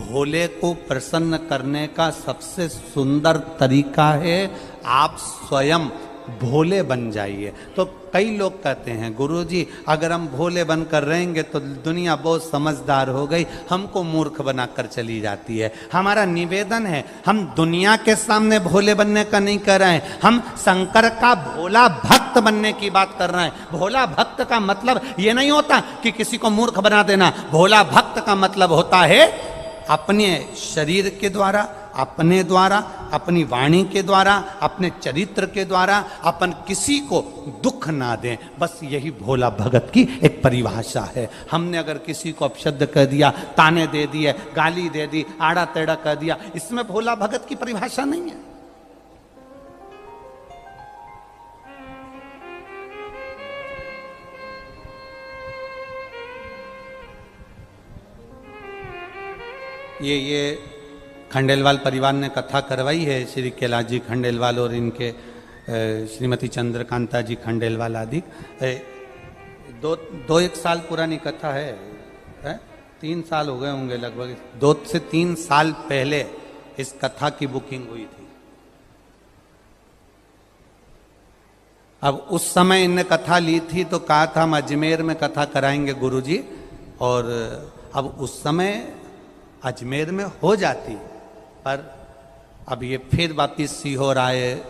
भोले को प्रसन्न करने का सबसे सुंदर तरीका है आप स्वयं भोले बन जाइए। तो कई लोग कहते हैं गुरुजी अगर हम भोले बनकर रहेंगे तो दुनिया बहुत समझदार हो गई, हमको मूर्ख बनाकर चली जाती है। हमारा निवेदन है हम दुनिया के सामने भोले बनने का नहीं कर रहे हैं, हम शंकर का भोला भक्त बनने की बात कर रहे हैं। भोला भक्त का मतलब ये नहीं होता कि किसी को मूर्ख बना देना। भोला भक्त का मतलब होता है अपने शरीर के द्वारा, अपने द्वारा, अपनी वाणी के द्वारा, अपने चरित्र के द्वारा अपन किसी को दुख ना दें। बस यही भोला भगत की एक परिभाषा है। हमने अगर किसी को अपशब्द कह दिया, ताने दे दिए, गाली दे दी, आड़ा टेढ़ा कह दिया, इसमें भोला भगत की परिभाषा नहीं है। ये खंडेलवाल परिवार ने कथा करवाई है, श्री कैलाश जी खंडेलवाल और इनके श्रीमती चंद्रकांता जी खंडेलवाल आदि। दो एक साल पुरानी कथा है 3 साल हो गए होंगे लगभग, 2 से 3 साल पहले इस कथा की बुकिंग हुई थी। अब उस समय इनने कथा ली थी तो कहा था हम अजमेर में कथा कराएंगे गुरुजी, और अब उस समय अजमेर में हो जाती, पर अब ये फिर वापिस सीहोर आए,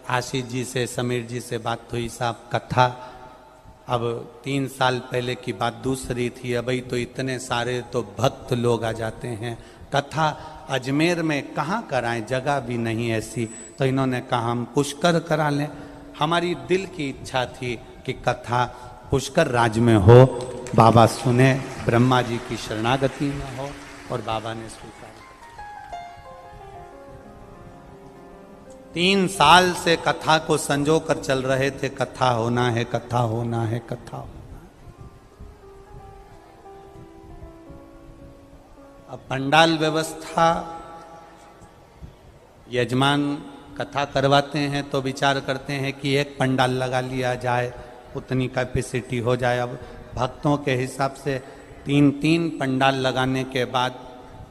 आशीष जी से, समीर जी से बात हुई, साहब कथा अब 3 साल पहले की बात दूसरी थी, अभी तो इतने सारे तो भक्त लोग आ जाते हैं, कथा अजमेर में कहाँ कराएं, जगह भी नहीं ऐसी। तो इन्होंने कहा हम पुष्कर करा लें। हमारी दिल की इच्छा थी कि कथा पुष्कर राज में हो, बाबा सुने, ब्रह्मा जी की शरणागति में हो, और बाबा ने स्वीकार। 3 साल से कथा को संजो कर चल रहे थे, कथा होना है, कथा होना है, कथा होना है। अब पंडाल व्यवस्था, यजमान कथा करवाते हैं तो विचार करते हैं कि एक पंडाल लगा लिया जाए, उतनी कैपेसिटी हो जाए। अब भक्तों के हिसाब से 3 पंडाल लगाने के बाद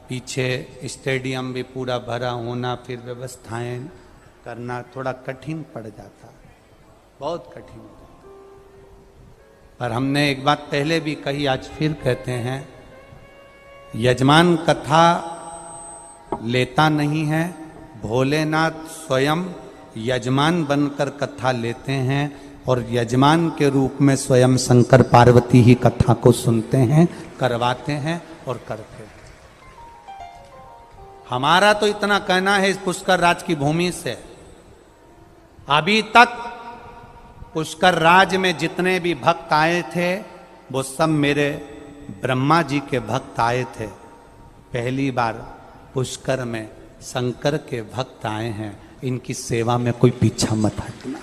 पीछे स्टेडियम भी पूरा भरा होना, फिर व्यवस्थाएं करना थोड़ा कठिन पड़ जाता, बहुत कठिन हो जाता। पर हमने एक बात पहले भी कही, आज फिर कहते हैं, यजमान कथा लेता नहीं है, भोलेनाथ स्वयं यजमान बनकर कथा लेते हैं, और यजमान के रूप में स्वयं शंकर पार्वती ही कथा को सुनते हैं, करवाते हैं और करते हैं। हमारा तो इतना कहना है इस पुष्कर राज की भूमि से, अभी तक पुष्कर राज में जितने भी भक्त आए थे वो सब मेरे ब्रह्मा जी के भक्त आए थे। पहली बार पुष्कर में शंकर के भक्त आए हैं, इनकी सेवा में कोई पीछा मत हटना,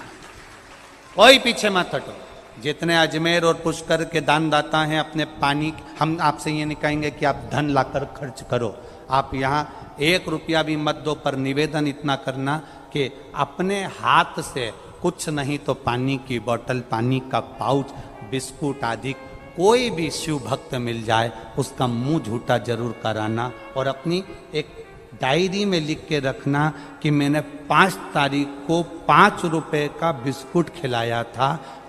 कोई पीछे मत हटो। जितने अजमेर और पुष्कर के दानदाता हैं, अपने पानी, हम आपसे ये नहीं कहेंगे कि आप धन लाकर खर्च करो, आप यहाँ 1 रुपया भी मत दो, पर निवेदन इतना करना कि अपने हाथ से कुछ नहीं तो पानी की बोतल, पानी का पाउच, बिस्कुट आदि कोई भी शिव भक्त मिल जाए उसका मुंह झूठा जरूर कराना, और अपनी एक डायरी में लिख के रखना कि मैंने 5 तारीख को 5 रुपए का बिस्कुट खिलाया था,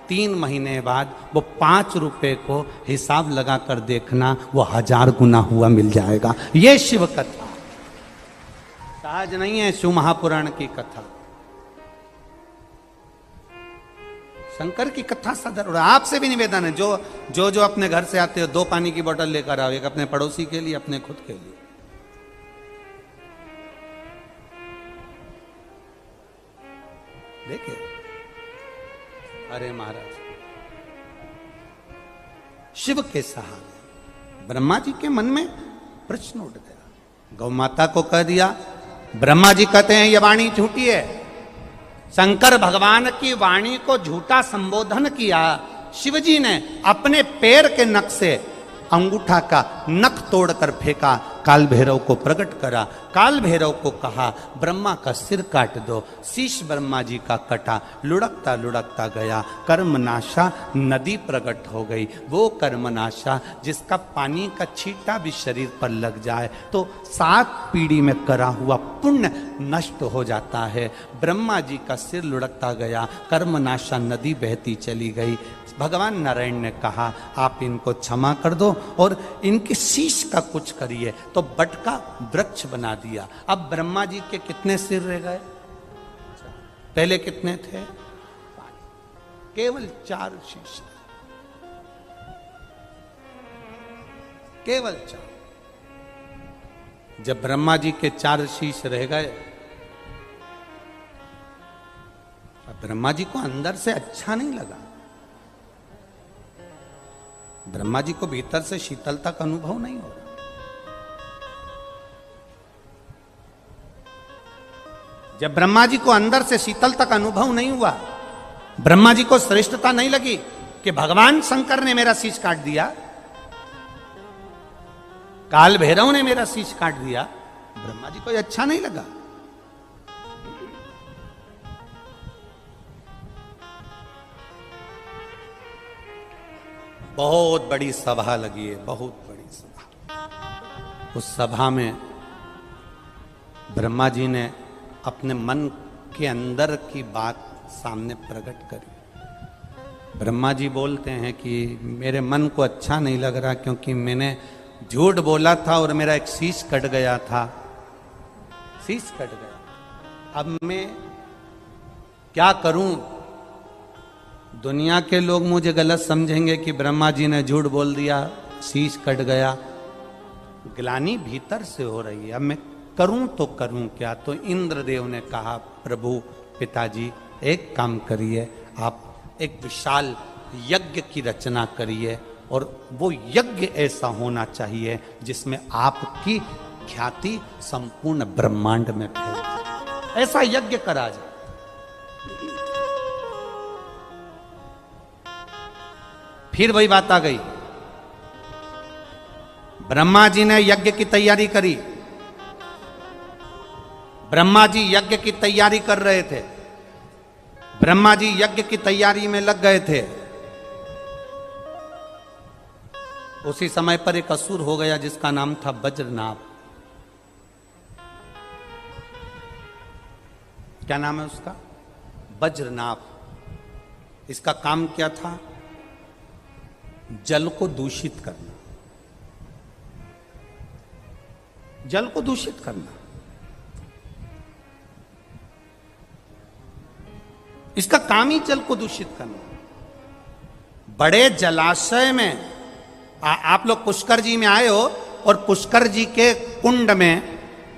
3 महीने बाद वो 5 रुपए को हिसाब लगा कर देखना, वो 1000 गुना हुआ मिल जाएगा। ये शिव कथा सहज नहीं है, शिव महापुराण की कथा, शंकर की कथा सदर। और आपसे भी निवेदन है, जो अपने घर से आते हो 2 पानी की बोतल लेकर आओ, एक अपने पड़ोसी के लिए, अपने खुद के लिए। देखिए, अरे महाराज, शिव के सहारे ब्रह्मा जी के मन में प्रश्न उठ गया। गौ माता को कह दिया, ब्रह्मा जी कहते हैं ये वाणी झूठी है। शंकर भगवान की वाणी को झूठा संबोधन किया। शिवजी ने अपने पैर के नख से अंगूठा का नख तोड़कर फेंका, काल भैरव को प्रकट करा। काल भैरव को कहा ब्रह्मा का सिर काट दो। शीश ब्रह्मा जी का कटा, लुढ़कता लुढ़कता गया। कर्मनाशा नदी प्रकट हो गई। वो कर्मनाशा जिसका पानी का छींटा भी शरीर पर लग जाए तो 7 पीढ़ी में करा हुआ पुण्य नष्ट हो जाता है। ब्रह्मा जी का सिर लुढ़कता गया, कर्मनाशा नदी बहती चली गई। भगवान नारायण ने कहा आप इनको क्षमा कर दो और इनके शीश का कुछ करिए, तो बट का वृक्ष बना दिया। अब ब्रह्मा जी के कितने सिर रह गए? पहले कितने थे? केवल 4 शीश, केवल 4। जब ब्रह्मा जी के 4 शीश रह गए, ब्रह्मा जी को अंदर से अच्छा नहीं लगा। ब्रह्मा जी को भीतर से शीतलता का अनुभव नहीं हो रहा। जब ब्रह्मा जी को अंदर से शीतलता का अनुभव नहीं हुआ, ब्रह्मा जी को श्रेष्ठता नहीं लगी कि भगवान शंकर ने मेरा शीश काट दिया, काल भैरव ने मेरा शीश काट दिया, ब्रह्मा जी को अच्छा नहीं लगा। बहुत बड़ी सभा लगी है, बहुत बड़ी सभा। उस सभा में ब्रह्मा जी ने अपने मन के अंदर की बात सामने प्रकट करी। ब्रह्मा जी बोलते हैं कि मेरे मन को अच्छा नहीं लग रहा क्योंकि मैंने झूठ बोला था और मेरा एक शीश कट गया था, शीश कट गया। अब मैं क्या करूं? दुनिया के लोग मुझे गलत समझेंगे कि ब्रह्मा जी ने झूठ बोल दिया, शीश कट गया। ग्लानि भीतर से हो रही है, अब मैं करूं तो करूं क्या? तो इंद्रदेव ने कहा प्रभु पिताजी एक काम करिए, आप एक विशाल यज्ञ की रचना करिए और वो यज्ञ ऐसा होना चाहिए जिसमें आपकी ख्याति संपूर्ण ब्रह्मांड में फैल जाए। ऐसा यज्ञ करा जाए। फिर वही बात आ गई। ब्रह्मा जी ने यज्ञ की तैयारी करी। ब्रह्मा जी यज्ञ की तैयारी कर रहे थे। ब्रह्मा जी यज्ञ की तैयारी में लग गए थे। उसी समय पर एक असुर हो गया जिसका नाम था वज्रनाभ। क्या नाम है उसका? वज्रनाभ। इसका काम क्या था? जल को दूषित करना, जल को दूषित करना। इसका काम ही जल को दूषित करना। बड़े जलाशय में आप लोग पुष्कर जी में आए हो और पुष्कर जी के कुंड में,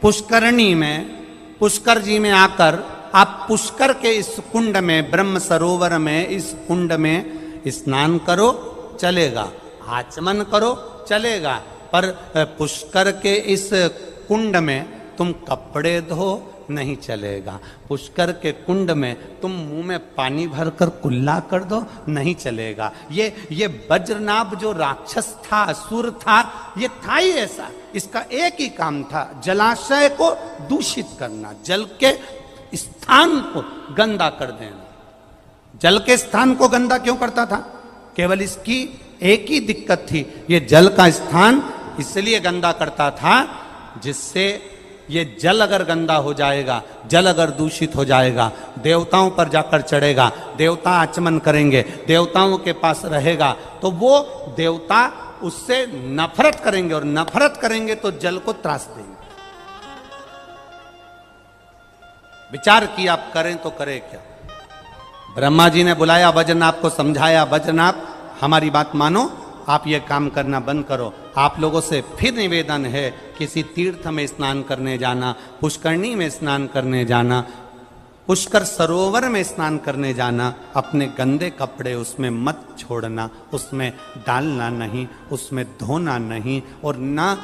पुष्करणी में, पुष्कर जी में आकर आप पुष्कर के इस कुंड में, ब्रह्म सरोवर में, इस कुंड में स्नान करो, चलेगा। आचमन करो, चलेगा। पर पुष्कर के इस कुंड में तुम कपड़े धो, नहीं चलेगा। पुष्कर के कुंड में तुम मुंह में पानी भरकर कुल्ला कर दो, नहीं चलेगा। ये वज्रनाभ जो राक्षस था, असुर था, ये था ही ऐसा। इसका एक ही काम था, जलाशय को दूषित करना, जल के स्थान को गंदा कर देना। जल के स्थान को गंदा क्यों करता था? केवल इसकी एक ही दिक्कत थी, ये जल का स्थान इसलिए गंदा करता था जिससे ये जल अगर गंदा हो जाएगा, जल अगर दूषित हो जाएगा, देवताओं पर जाकर चढ़ेगा, देवता आचमन करेंगे, देवताओं के पास रहेगा, तो वो देवता उससे नफरत करेंगे और नफरत करेंगे तो जल को त्रास देंगे। विचार किया, आप करें तो करें क्या? ब्रह्मा जी ने बुलाया वज्रनाभ को, समझाया वज्रनाभ हमारी बात मानो, आप ये काम करना बंद करो। आप लोगों से फिर निवेदन है, किसी तीर्थ में स्नान करने जाना, पुष्करणी में स्नान करने जाना, पुष्कर सरोवर में स्नान करने जाना, अपने गंदे कपड़े उसमें मत छोड़ना, उसमें डालना नहीं, उसमें धोना नहीं, और ना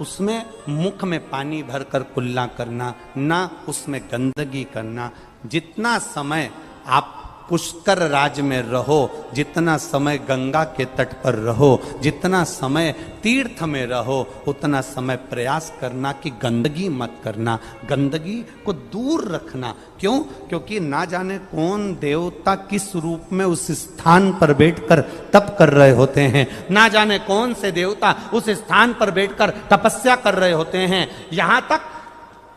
उसमें मुख में पानी भरकर कुल्ला करना, ना उसमें गंदगी करना। जितना समय आप पुष्कर राज में रहो, जितना समय गंगा के तट पर रहो, जितना समय तीर्थ में रहो, उतना समय प्रयास करना कि गंदगी मत करना, गंदगी को दूर रखना। क्यों? क्योंकि ना जाने कौन देवता किस रूप में उस स्थान पर बैठकर तप कर रहे होते हैं, ना जाने कौन से देवता उस स्थान पर बैठकर तपस्या कर रहे होते हैं। यहां तक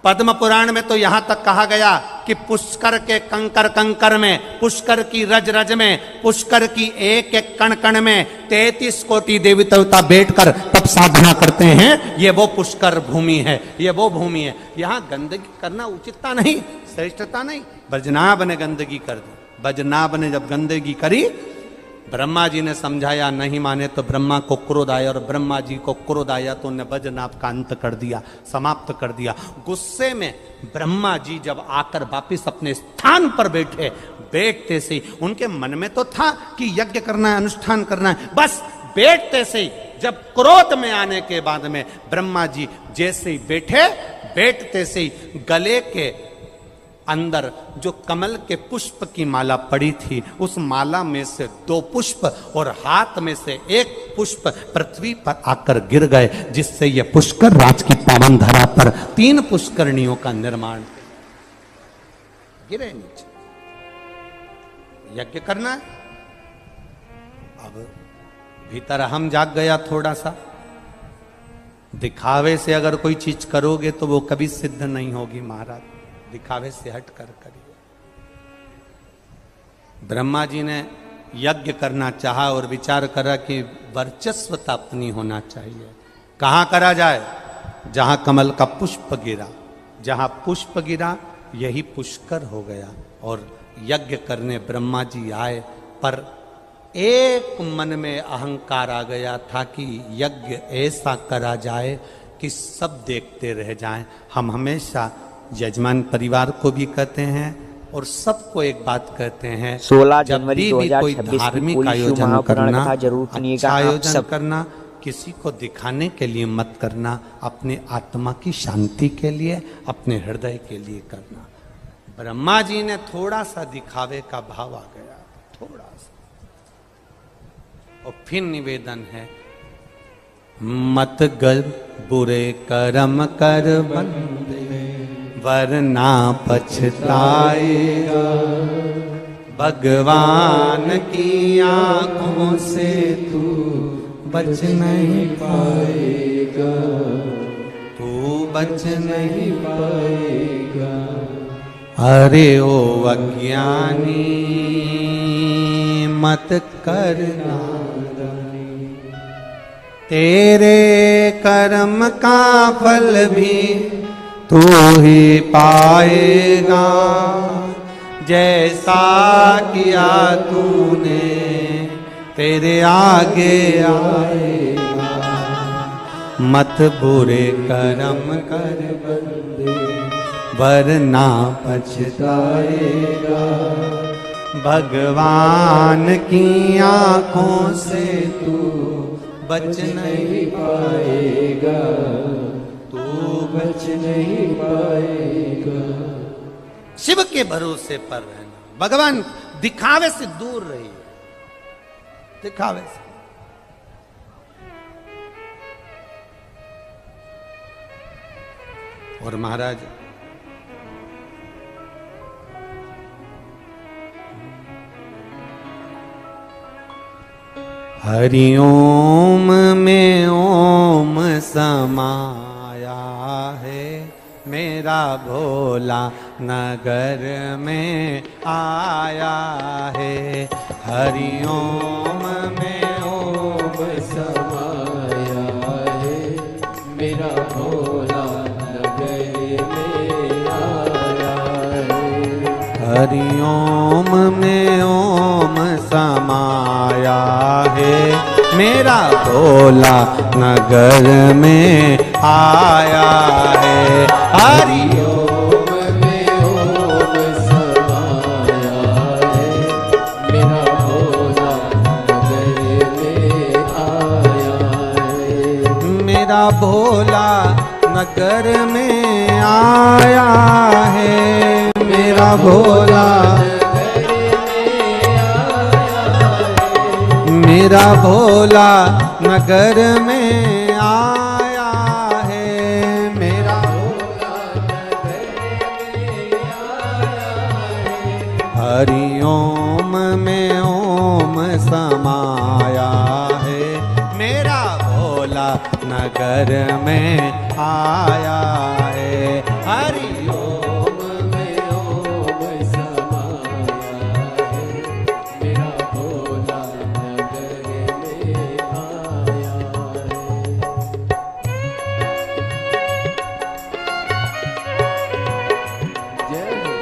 पद्म पुराण में तो यहां तक कहा गया कि पुष्कर के कंकर कंकर में, पुष्कर की रज रज में, पुष्कर की एक एक कण कण में 33 कोटि देवी देवता बैठकर तप साधना करते हैं। ये वो पुष्कर भूमि है, ये वो भूमि है। यहां गंदगी करना उचितता नहीं, श्रेष्ठता नहीं। बजनाभ ने गंदगी कर दी। बजनाभ ने जब गंदगी करी, ब्रह्मा जी ने समझाया, नहीं माने तो ब्रह्मा को क्रोध आया, और ब्रह्मा जी को क्रोध आया तो उन्हें बजनाभ का अंत कर दिया, समाप्त कर दिया। गुस्से में ब्रह्मा जी जब आकर वापिस अपने स्थान पर बैठे, बैठते से उनके मन में तो था कि यज्ञ करना है, अनुष्ठान करना है, बस बैठते से जब क्रोध में आने के बाद में ब्रह्मा जी जैसे ही बैठे, बैठते से गले के अंदर जो कमल के पुष्प की माला पड़ी थी, उस माला में से 2 पुष्प और हाथ में से 1 पुष्प पृथ्वी पर आकर गिर गए, जिससे यह पुष्कर राज की पावन धरा पर 3 पुष्करणियों का निर्माण गिरे नीचे। यज्ञ करना है। अब भीतर हम जाग गया थोड़ा सा। दिखावे से अगर कोई चीज करोगे तो वो कभी सिद्ध नहीं होगी महाराज, दिखावे से हट कर करिए। ब्रह्मा जी ने यज्ञ करना चाहा और विचार करा कि वर्चस्वता अपनी होना चाहिए। कहां करा जाए? जहां कमल का पुष्प गिरा, जहां पुष्प गिरा यही पुष्कर हो गया। और यज्ञ करने ब्रह्मा जी आए, पर एक मन में अहंकार आ गया था कि यज्ञ ऐसा करा जाए कि सब देखते रह जाएं। हम हमेशा यजमान परिवार को भी कहते हैं और सबको एक बात कहते हैं, 16 जनवरी जब भी कोई 2026 धार्मिक आयोजन करना, जरूर अच्छा आयोजन करना, किसी को दिखाने के लिए मत करना, अपने आत्मा की शांति के लिए, अपने हृदय के लिए करना। ब्रह्मा जी ने थोड़ा सा दिखावे का भाव आ गया, थोड़ा सा। और फिर निवेदन है, मत गर बुरे कर्म कर बंदे, वरना पछताएगा। भगवान की आंखों से तू बच नहीं पाएगा, तू बच नहीं पाएगा। अरे ओ अज्ञानी मत करना, तेरे कर्म का फल भी तू ही पाएगा। जैसा किया तूने तेरे आगे आएगा। मत बुरे कर्म कर बंदे, वरना पछताएगा। भगवान की आंखों से तू बच नहीं पाएगा, बच नहीं पाएगा। शिव के भरोसे पर रहना, भगवान दिखावे से दूर रहिए, दिखावे से। और महाराज हरिओम में ओम समाया है, मेरा भोला नगर में आया है। हरिओम में ओम समाया है, मेरा भोला नगर में आया है। हरिओम में ओम समाया है, मेरा भोला नगर में आया है। हरिओम में ओम समाया है, मेरा भोला नगर में आया है। मेरा भोला नगर में आया है, मेरा भोला नगर में मेरा भोला नगर में आया है, मेरा भोला नगर में आया है। हरि ओम में ओम समाया है, मेरा भोला नगर में आया है। हरि ओम में ओम समाया है, मेरा भोला नगर में आया है। जय हो।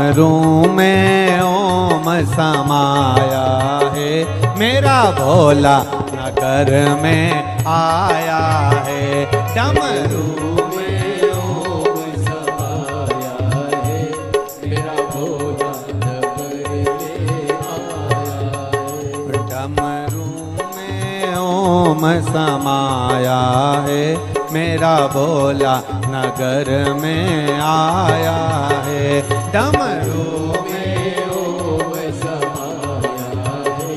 डमरू में ओम समाया है, मेरा भोला नगर में आया है। डमरू में ओम समाया है, मेरा भोला नगर में आया है। डमरू में ओम समाया है, मेरा भोला नगर में आया है। डमरू में ओम समाया है,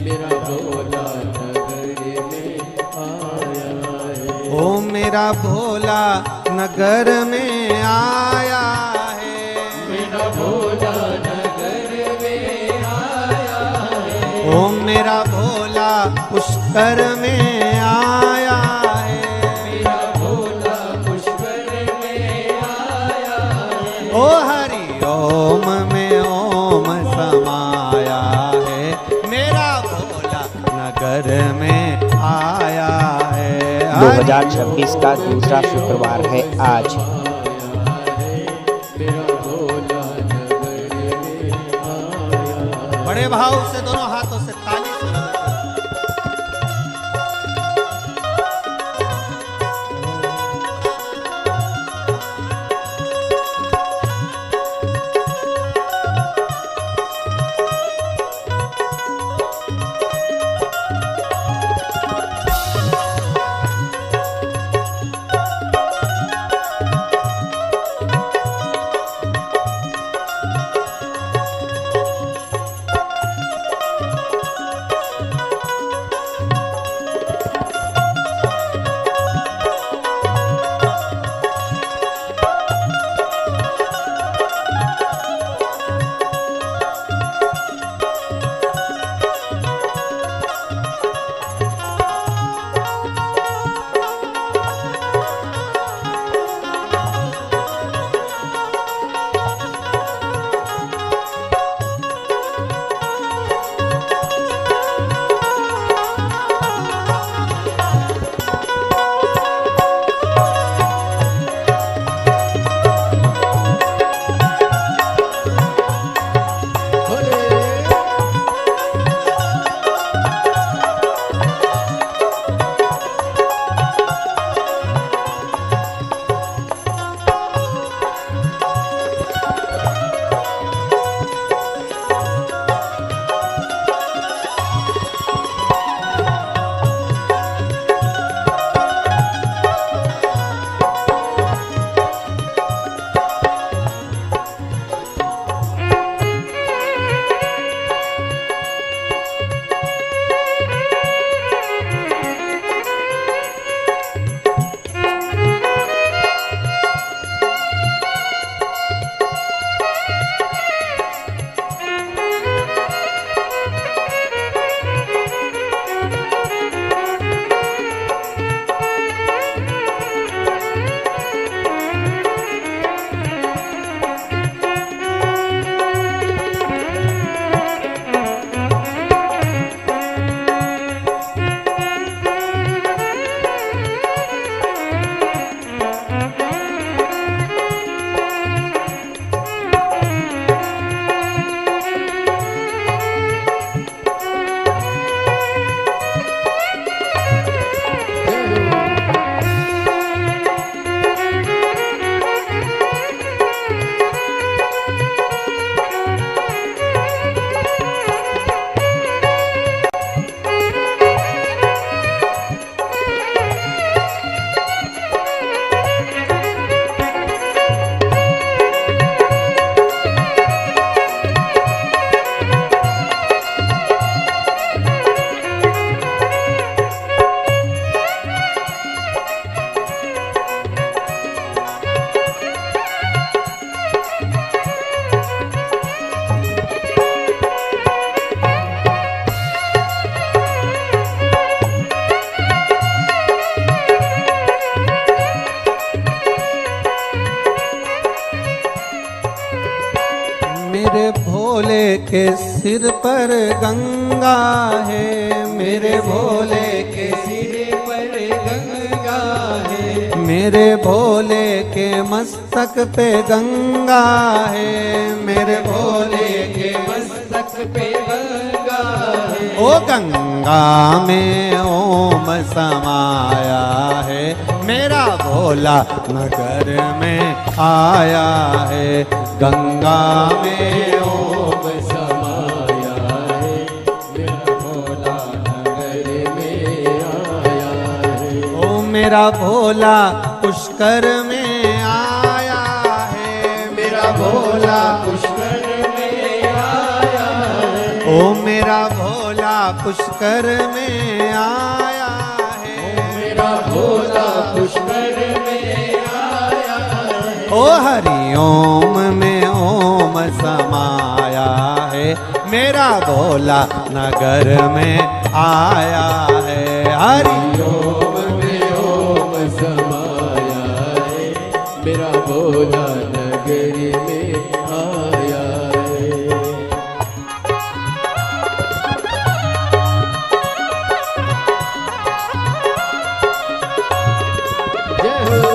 मेरा भोला नगर में आया है। ओ मेरा भोला नगर में आया है, मेरा भोला नगर में आया है। ओ मेरा भोला पुष्कर में आया है, ओ हरि ओम में ओम समाया है, मेरा भोला नगर में आया है। 2026 का दूसरा शुक्रवार है आज। बड़े भाव से दोनों हाथों से ताली से मेरे भोले के सिर पर गंगा है, मेरे भोले के सिर पर गंगा है। मेरे भोले के मस्तक पे गंगा है, मेरे भोले के मस्तक पे गंगा है। ओ गंगा में ओम समाया है, मेरा भोला नगर में आया है। गंगा में ओम समाया है, मेरा भोला नगर में आया है। ओ मेरा भोला पुष्कर में आया है, मेरा भोला पुष्कर में आया है। ओ मेरा भोला पुष्कर में आया है, मेरा भोला पुष्कर में आया है। ओ हरि ओम में ओम समाया है, मेरा भोला नगर में आया है। हरि ओम में ओम समाया है, मेरा भोला नगर में आया है। जय हो।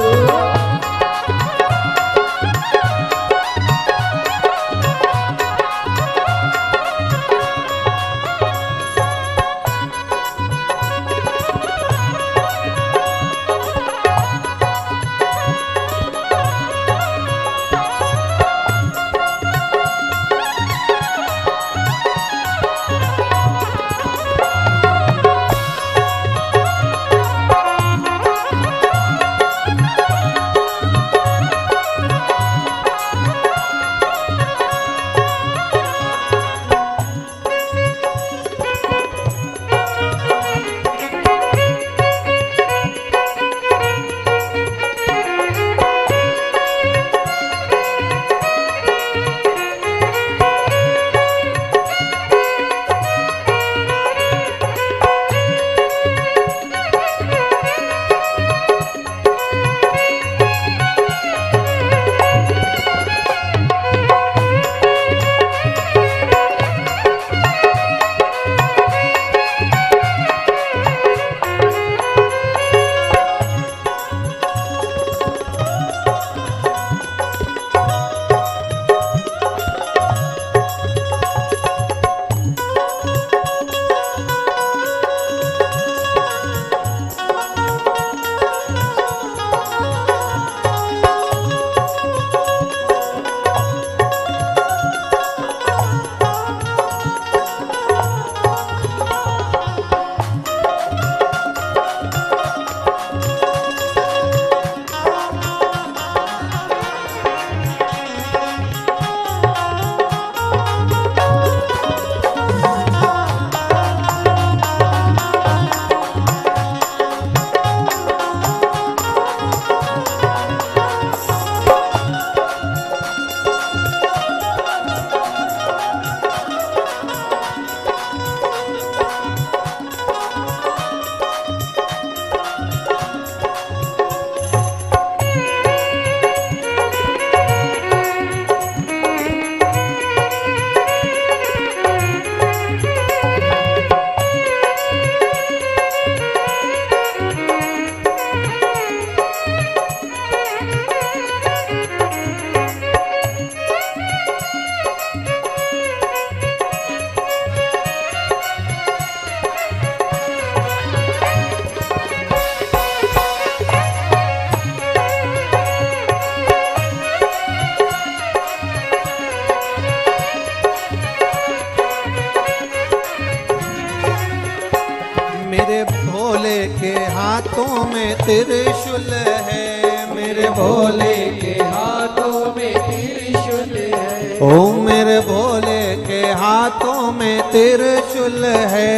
हाथों में त्रिशूल है, मेरे भोले के हाथों में त्रिशूल है। ओ मेरे भोले के हाथों में त्रिशूल है,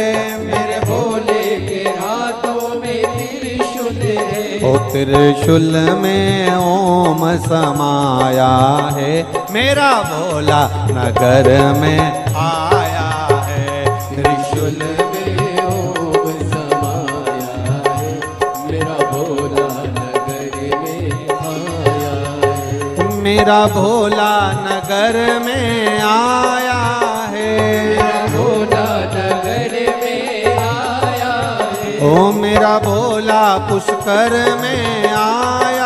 मेरे भोले के हाथों में त्रिशूल है। ओ त्रिशूल में ओम समाया है, मेरा भोला नगर में आया है। त्रिशूल में ओम समाया है, मेरा भोला नगर में आया है। मेरा भोला नगर में आया है, मेरा भोला नगर में आया है। ओ मेरा भोला पुष्कर में आया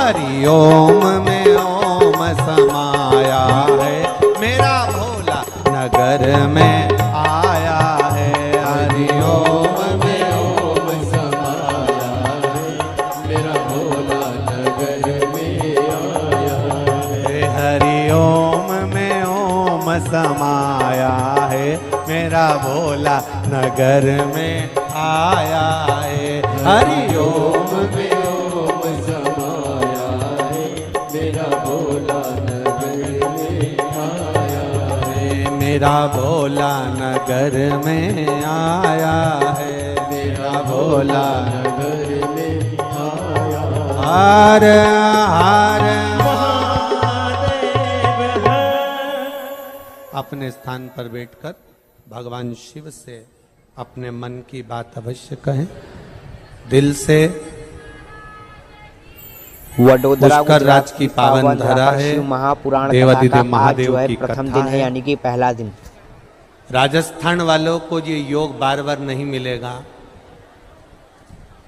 हरि ओम में ओम समाया है, मेरा भोला नगर में आया है। हरि ओम में ओम समाया है, मेरा भोला नगर में आया है। हरि ओम में ओम समाया है, मेरा भोला नगर में आया है। हरि ओम में ओम समाया है, मेरा भोला नगर में आया है। मेरा भोला नगर में आया है, मेरा भोला नगर में आया। हर हर अपने स्थान पर बैठकर भगवान शिव से अपने मन की बात अवश्य कहें, दिल से। वडोदरा पुष्कर राज की पावन धरा है, शिव महापुराण देवाधिदेव कथा का आज महादेव जो है की प्रथम कथा दिन है, यानी कि पहला दिन। राजस्थान वालों को ये योग बार बार नहीं मिलेगा।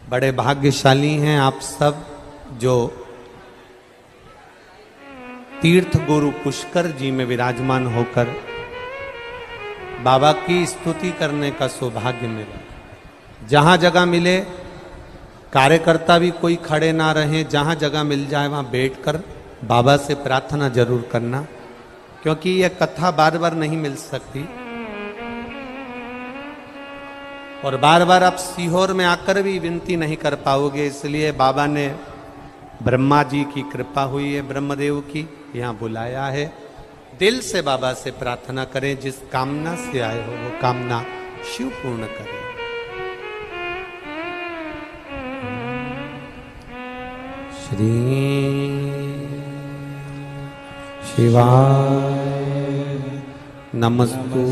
बड़े भाग्यशाली हैं आप सब जो तीर्थ गुरु पुष्कर जी में विराजमान होकर बाबा की स्तुति करने का सौभाग्य मिला। जहां जगह मिले, कार्यकर्ता भी कोई खड़े ना रहे, जहां जगह मिल जाए वहां बैठकर बाबा से प्रार्थना जरूर करना, क्योंकि यह कथा बार बार नहीं मिल सकती। और बार बार आप सीहोर में आकर भी विनती नहीं कर पाओगे, इसलिए बाबा ने ब्रह्मा जी की कृपा हुई है, ब्रह्मदेव की, यहाँ बुलाया है। दिल से बाबा से प्रार्थना करें, जिस कामना से आए हो वो कामना शिव पूर्ण करें। श्री शिवाय नमस्तु,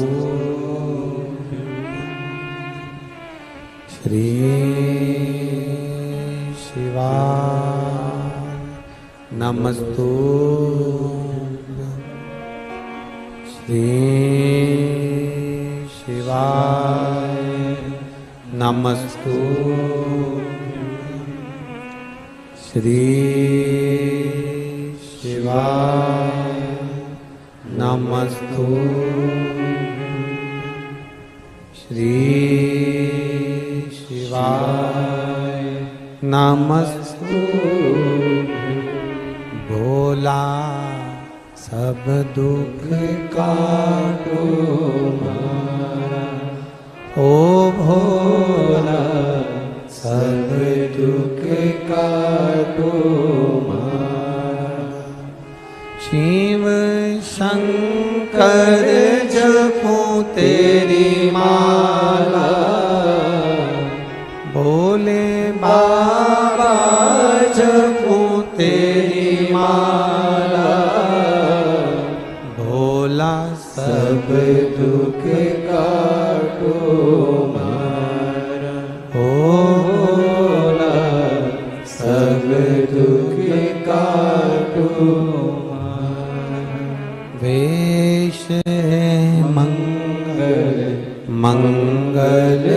श्री शिवाय नमस्तु, श्री शिवाय नमस्तु, श्री शिवाय नमस्तु, श्री शिवाय नमस्तु। भोला सब दुख काटो मारा, ओ भोला सब दुख काटो मारा। शिव शंकर जपूं तेरी माला, भोले बाबा जपूं तेरी माला। भोला सब दुख काटो मारा, ओ भोला सब दुख काटो मारा। वेश है मंगल मंगलकारी,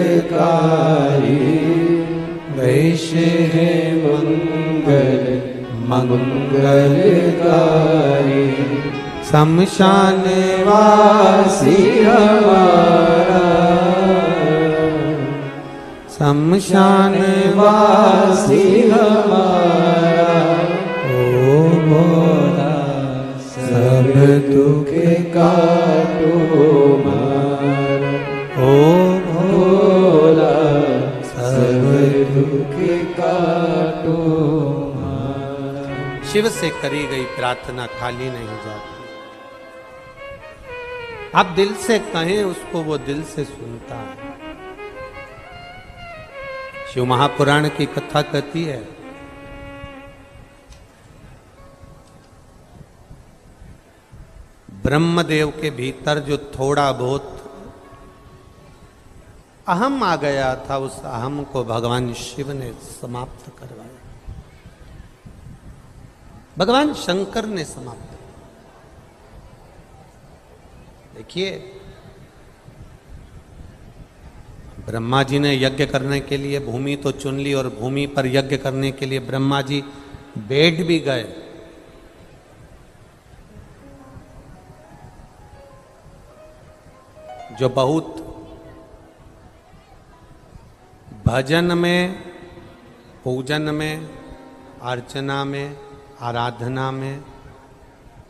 वेश है मंगल मंगलकारी। शमशान वासी हमारा, शमशान वासी हमारा। ओ भोला सब दुख काटो मारा, ओ भोला सब दुख काटो मारा। शिव से करी गई प्रार्थना खाली नहीं जाती। आप दिल से कहें उसको, वो दिल से सुनता है। शिव महापुराण की कथा कहती है, ब्रह्मदेव के भीतर जो थोड़ा बहुत अहम आ गया था, उस अहम को भगवान शिव ने समाप्त करवाया। भगवान शंकर ने समाप्त। देखिए, ब्रह्मा जी ने यज्ञ करने के लिए भूमि तो चुन ली, और भूमि पर यज्ञ करने के लिए ब्रह्मा जी बेड भी गए। जो बहुत भजन में, पूजन में, अर्चना में, आराधना में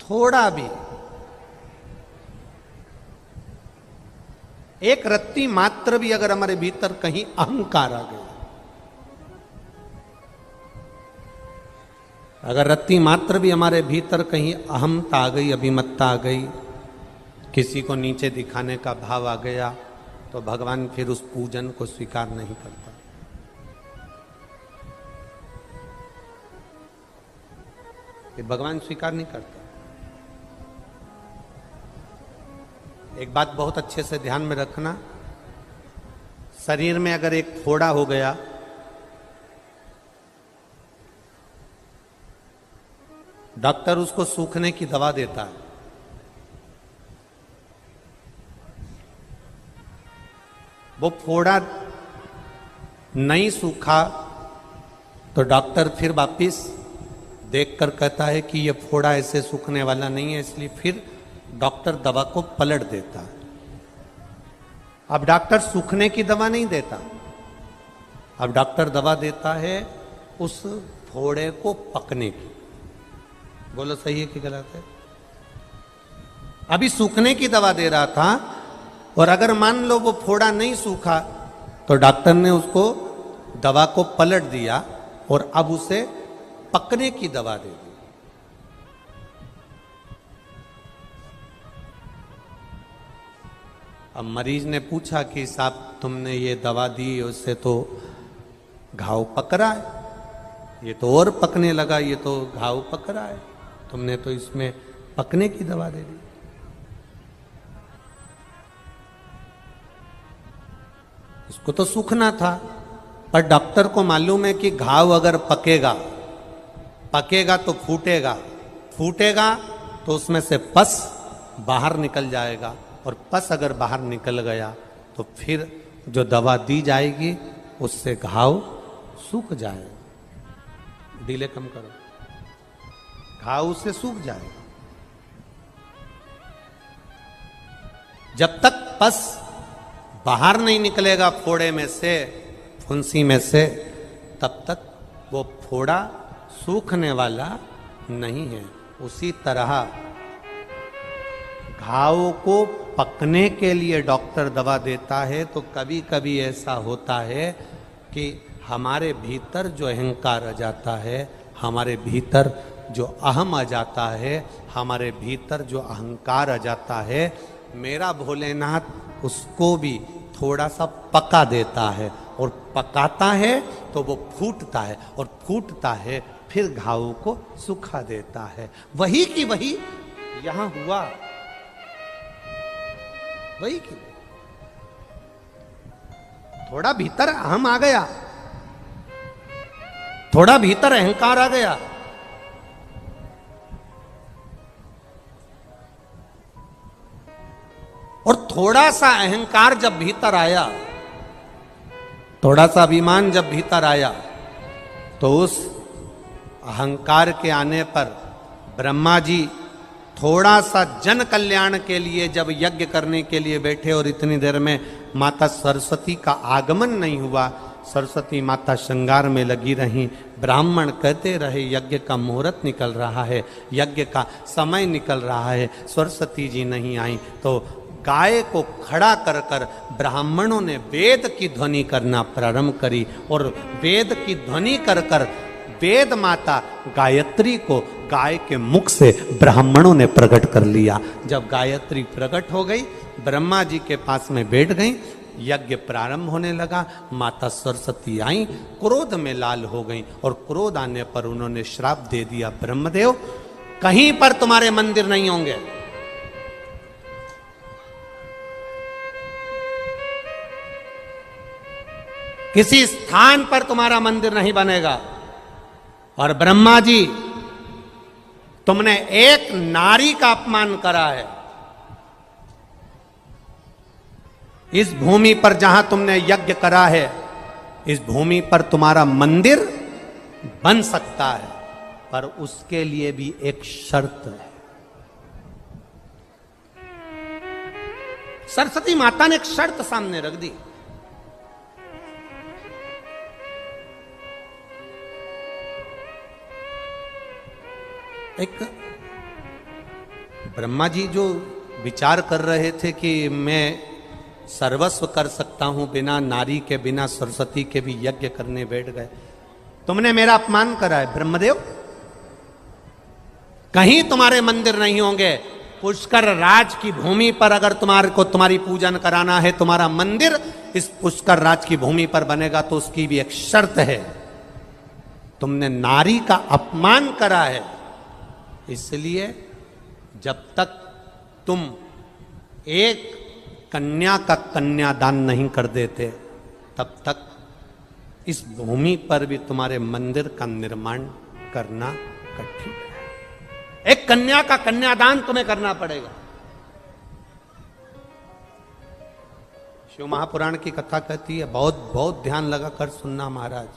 थोड़ा भी एक रत्ती मात्र भी अगर हमारे भीतर कहीं अहंकार आ गया, अगर रत्ती मात्र भी हमारे भीतर कहीं अहमता आ गई, अभिमत्ता आ गई, किसी को नीचे दिखाने का भाव आ गया, तो भगवान फिर उस पूजन को स्वीकार नहीं करता। ये भगवान स्वीकार नहीं करता। एक बात बहुत अच्छे से ध्यान में रखना, शरीर में अगर एक फोड़ा हो गया, डॉक्टर उसको सूखने की दवा देता है। वो फोड़ा नहीं सूखा तो डॉक्टर फिर वापिस देखकर कहता है कि ये फोड़ा ऐसे सूखने वाला नहीं है, इसलिए फिर डॉक्टर दवा को पलट देता है। अब डॉक्टर सूखने की दवा नहीं देता, अब डॉक्टर दवा देता है उस फोड़े को पकने की। बोलो सही है कि गलत है? अभी सूखने की दवा दे रहा था, और अगर मान लो वो फोड़ा नहीं सूखा तो डॉक्टर ने उसको दवा को पलट दिया और अब उसे पकने की दवा दे दी। अब मरीज ने पूछा कि साहब तुमने ये दवा दी, उससे तो घाव पक रहा है, ये तो और पकने लगा, ये तो घाव पक रहा है, तुमने तो इसमें पकने की दवा दे दी। इसको तो सूखना था, पर डॉक्टर को मालूम है कि घाव अगर पकेगा, पकेगा तो फूटेगा, फूटेगा तो उसमें से पस बाहर निकल जाएगा, और पस अगर बाहर निकल गया तो फिर जो दवा दी जाएगी उससे घाव सूख जाएगा। डिले कम करो, घाव उससे सूख जाएगा। जब तक पस बाहर नहीं निकलेगा फोड़े में से, फुंसी में से, तब तक वो फोड़ा सूखने वाला नहीं है। उसी तरह घाव को पकने के लिए डॉक्टर दवा देता है, तो कभी कभी ऐसा होता है कि हमारे भीतर जो अहंकार आ जाता है, हमारे भीतर जो अहम आ जाता है, हमारे भीतर जो अहंकार आ जाता है, मेरा भोलेनाथ उसको भी थोड़ा सा पका देता है, और पकाता है तो वो फूटता है, और फूटता है फिर घाव को सुखा देता है। वही की वही यहां हुआ, वही की थोड़ा भीतर अहम आ गया, थोड़ा भीतर अहंकार आ गया, और थोड़ा सा अहंकार जब भीतर आया, थोड़ा सा अभिमान जब भीतर आया, तो उस अहंकार के आने पर ब्रह्मा जी थोड़ा सा जन कल्याण के लिए जब यज्ञ करने के लिए बैठे, और इतनी देर में माता सरस्वती का आगमन नहीं हुआ, सरस्वती माता श्रृंगार में लगी रहीं, ब्राह्मण कहते रहे यज्ञ का मुहूर्त निकल रहा है, यज्ञ का समय निकल रहा है, सरस्वती जी नहीं आई, तो गाय को खड़ा कर कर ब्राह्मणों ने वेद की ध्वनि करना प्रारंभ करी, और वेद की ध्वनि कर कर वेद माता गायत्री को गाय के मुख से ब्राह्मणों ने प्रकट कर लिया। जब गायत्री प्रकट हो गई, ब्रह्मा जी के पास में बैठ गई, यज्ञ प्रारंभ होने लगा। माता सरस्वती आई, क्रोध में लाल हो गई, और क्रोध आने पर उन्होंने श्राप दे दिया, ब्रह्मदेव कहीं पर तुम्हारे मंदिर नहीं होंगे, किसी स्थान पर तुम्हारा मंदिर नहीं बनेगा। और ब्रह्मा जी, तुमने एक नारी का अपमान करा है, इस भूमि पर जहां तुमने यज्ञ करा है, इस भूमि पर तुम्हारा मंदिर बन सकता है, पर उसके लिए भी एक शर्त है। सरस्वती माता ने एक शर्त सामने रख दी। एक ब्रह्मा जी जो विचार कर रहे थे कि मैं सर्वस्व कर सकता हूं, बिना नारी के, बिना सरस्वती के भी यज्ञ करने बैठ गए। तुमने मेरा अपमान करा है ब्रह्मदेव। कहीं तुम्हारे मंदिर नहीं होंगे। पुष्कर राज की भूमि पर अगर तुम्हारे को तुम्हारी पूजन कराना है, तुम्हारा मंदिर इस पुष्कर राज की भूमि पर बनेगा, तो उसकी भी एक शर्त है। तुमने नारी का अपमान करा है, इसलिए जब तक तुम एक कन्या का कन्यादान नहीं कर देते, तब तक इस भूमि पर भी तुम्हारे मंदिर का निर्माण करना कठिन है। एक कन्या का कन्यादान तुम्हें करना पड़ेगा। शिव महापुराण की कथा कहती है, बहुत बहुत ध्यान लगा कर सुनना महाराज।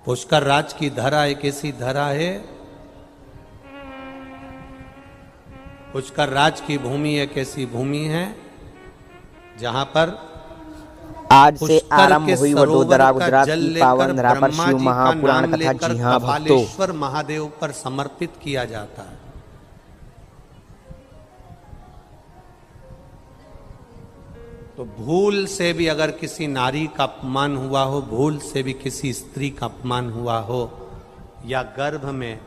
पुष्कर राज की धरा एक ऐसी धरा है, पुष्कर राज की भूमि एक ऐसी भूमि है जहां पर आज से आरंभ हुई वडोदरा गुजरात की पावन धरा पर शिव महापुराण कथा। जी हाँ भक्तों, कपालेश्वर महादेव पर समर्पित किया जाता है। तो भूल से भी अगर किसी नारी का अपमान हुआ हो, भूल से भी किसी स्त्री का अपमान हुआ हो, या गर्भ में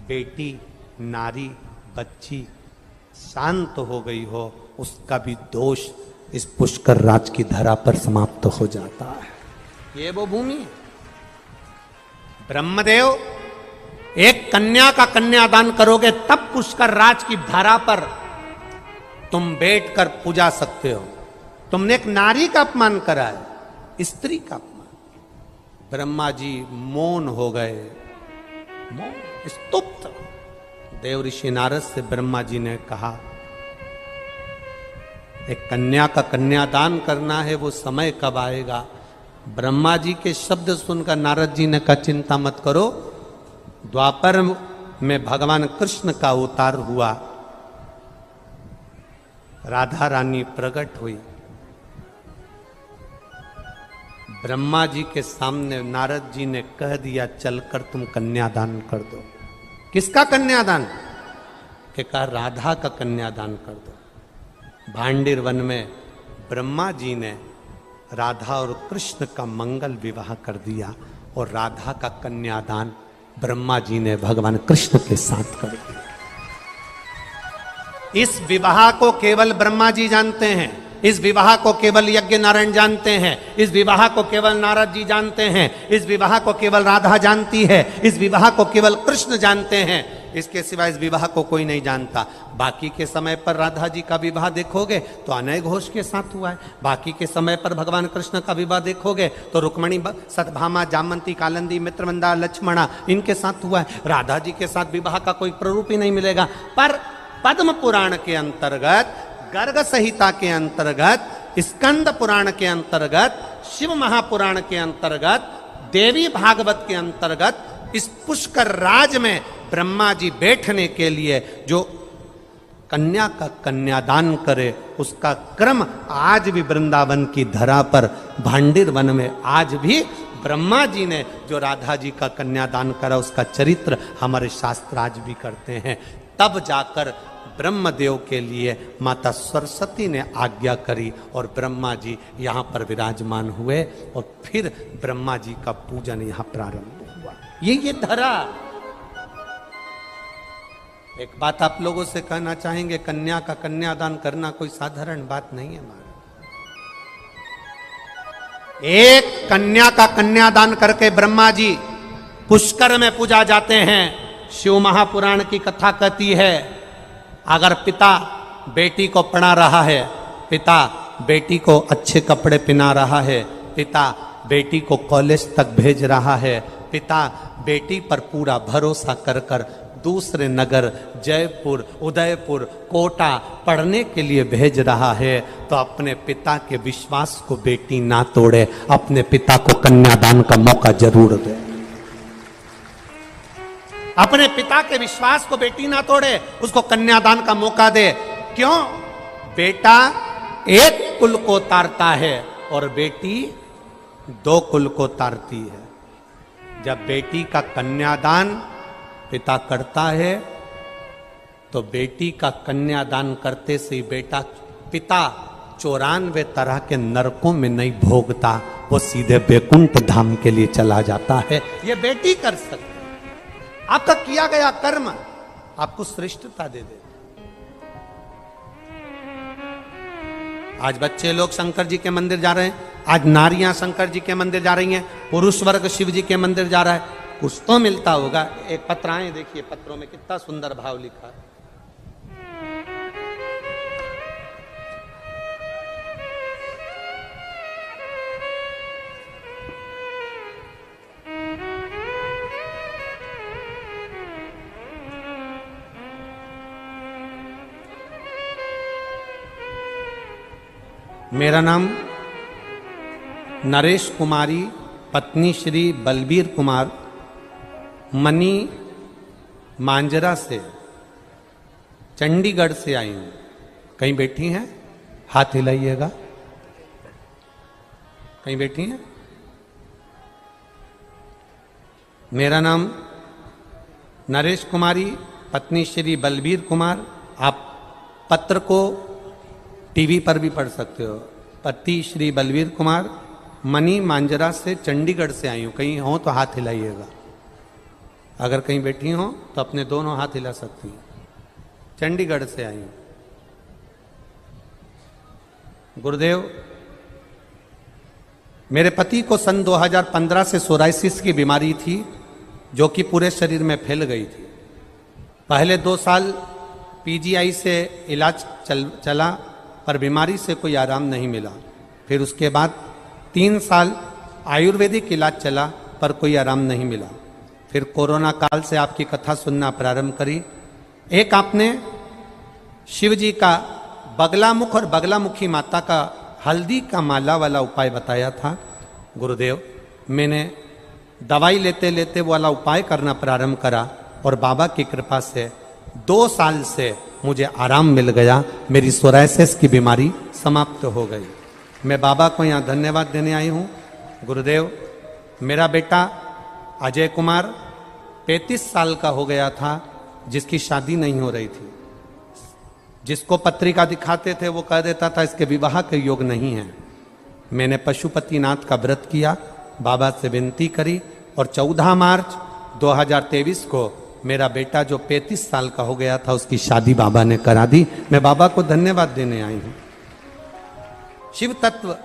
बेटी, नारी, बच्ची शांत हो गई हो, उसका भी दोष इस पुष्कर राज की धरा पर समाप्त हो जाता है। ये वो भूमि है। ब्रह्मदेव, एक कन्या का कन्यादान करोगे तब पुष्कर राज की धरा पर तुम बैठकर पूजा सकते हो। तुमने एक नारी का अपमान करा है, स्त्री का अपमान। ब्रह्मा जी मौन हो गए, मौन, स्तुप्त। देव ऋषि नारद से ब्रह्मा जी ने कहा, एक कन्या का कन्यादान करना है, वो समय कब आएगा? ब्रह्मा जी के शब्द सुनकर नारद जी ने कहा, चिंता मत करो, द्वापर में भगवान कृष्ण का अवतार हुआ, राधा रानी प्रकट हुई। ब्रह्मा जी के सामने नारद जी ने कह दिया, चलकर तुम कन्यादान कर दो। किसका कन्यादान? कि कहा राधा का कन्यादान कर दो। भांडिर वन में ब्रह्मा जी ने राधा और कृष्ण का मंगल विवाह कर दिया, और राधा का कन्यादान ब्रह्मा जी ने भगवान कृष्ण के साथ कर दिया। इस विवाह को केवल ब्रह्मा जी जानते हैं, इस विवाह को केवल यज्ञ नारायण जानते हैं, इस विवाह को केवल नारद जी जानते हैं, इस विवाह को केवल राधा जानती है, इस विवाह को केवल कृष्ण जानते हैं। इसके सिवा इस विवाह को कोई नहीं जानता। बाकी के समय पर राधा जी का विवाह देखोगे तो अनय घोष के साथ हुआ है। बाकी के समय पर भगवान कृष्ण का विवाह देखोगे तो रुक्मणी, सतभामा, जामंती, कालंदी, मित्रमंदा, लक्ष्मणा, इनके साथ हुआ है। राधा जी के साथ विवाह का कोई प्ररूप ही नहीं मिलेगा। पर पद्म पुराण के अंतर्गत, गर्ग संहिता के अंतर्गत, स्कंद पुराण के अंतर्गत, शिव महापुराण के अंतर्गत, देवी भागवत के अंतर्गत, इस पुष्कर राज में ब्रह्मा जी बैठने के लिए जो कन्या का कन्यादान करे, उसका क्रम आज भी वृंदावन की धरा पर भांडिर वन में आज भी ब्रह्मा जी ने जो राधा जी का कन्यादान करा, उसका चरित्र हमारे शास्त्र आज भी करते हैं। तब जाकर ब्रह्मदेव के लिए माता सरस्वती ने आज्ञा करी और ब्रह्मा जी यहाँ पर विराजमान हुए, और फिर ब्रह्मा जी का पूजन यहाँ प्रारंभ हुआ। ये धरा। एक बात आप लोगों से कहना चाहेंगे, कन्या का कन्यादान करना कोई साधारण बात नहीं है हमारा। एक कन्या का कन्यादान करके ब्रह्मा जी पुष्कर में पूजा जाते हैं। शिव महापुराण की कथा कहती है, अगर पिता बेटी को पढ़ा रहा है, पिता बेटी को अच्छे कपड़े पहना रहा है, पिता बेटी को कॉलेज तक भेज रहा है, पिता बेटी पर पूरा भरोसा कर कर दूसरे नगर जयपुर, उदयपुर, कोटा पढ़ने के लिए भेज रहा है, तो अपने पिता के विश्वास को बेटी ना तोड़े, अपने पिता को कन्यादान का मौका जरूर दे। अपने पिता के विश्वास को बेटी ना तोड़े, उसको कन्यादान का मौका दे। क्यों? बेटा एक कुल को तारता है और बेटी 2 कुल को तारती है। जब बेटी का कन्यादान पिता करता है तो बेटी का कन्यादान करते से बेटा पिता 94 तरह के नरकों में नहीं भोगता, वो सीधे बैकुंठ धाम के लिए चला जाता है। ये बेटी कर सकती है। आपका किया गया कर्म आपको श्रेष्ठता दे दे। आज बच्चे लोग शंकर जी के मंदिर जा रहे हैं, आज नारियां शंकर जी के मंदिर जा रही हैं, पुरुष वर्ग शिव जी के मंदिर जा रहा है, कुछ तो मिलता होगा। एक पत्राएं देखिए, पत्रों में कितना सुंदर भाव लिखा है। मेरा नाम नरेश कुमारी, पत्नी श्री बलबीर कुमार, मनी मांजरा से, चंडीगढ़ से आई हूं। कहीं बैठी हैं? हाथ हिलाइएगा। कहीं बैठी हैं? मेरा नाम नरेश कुमारी, पत्नी श्री बलबीर कुमार। आप पत्र को टीवी पर भी पढ़ सकते हो। पति श्री बलबीर कुमार, मनी मांजरा से, चंडीगढ़ से आई हूं। कहीं हो तो हाथ हिलाइएगा। अगर कहीं बैठी हो तो अपने दोनों हाथ हिला सकती हैं। चंडीगढ़ से आई हूं। गुरुदेव, मेरे पति को सन 2015 से सोराइसिस की बीमारी थी जो कि पूरे शरीर में फैल गई थी। पहले 2 साल पीजीआई से इलाज चला पर बीमारी से कोई आराम नहीं मिला। फिर उसके बाद 3 साल आयुर्वेदिक इलाज चला पर कोई आराम नहीं मिला। फिर कोरोना काल से आपकी कथा सुनना प्रारंभ करी। एक आपने शिव जी का बगलामुख और बगलामुखी माता का हल्दी का माला वाला उपाय बताया था। गुरुदेव, मैंने दवाई लेते लेते वाला उपाय करना प्रारंभ करा और बाबा की कृपा से 2 साल से मुझे आराम मिल गया। मेरी सोराइसिस की बीमारी समाप्त हो गई। मैं बाबा को यहाँ धन्यवाद देने आई हूँ। गुरुदेव, मेरा बेटा अजय कुमार 35 साल का हो गया था, जिसकी शादी नहीं हो रही थी। जिसको पत्रिका दिखाते थे वो कह देता था इसके विवाह के योग नहीं है। मैंने पशुपतिनाथ का व्रत किया, बाबा से विनती करी और 14 मार्च 2023 को मेरा बेटा जो 35 साल का हो गया था उसकी शादी बाबा ने करा दी। मैं बाबा को धन्यवाद देने आई हूं। शिव तत्व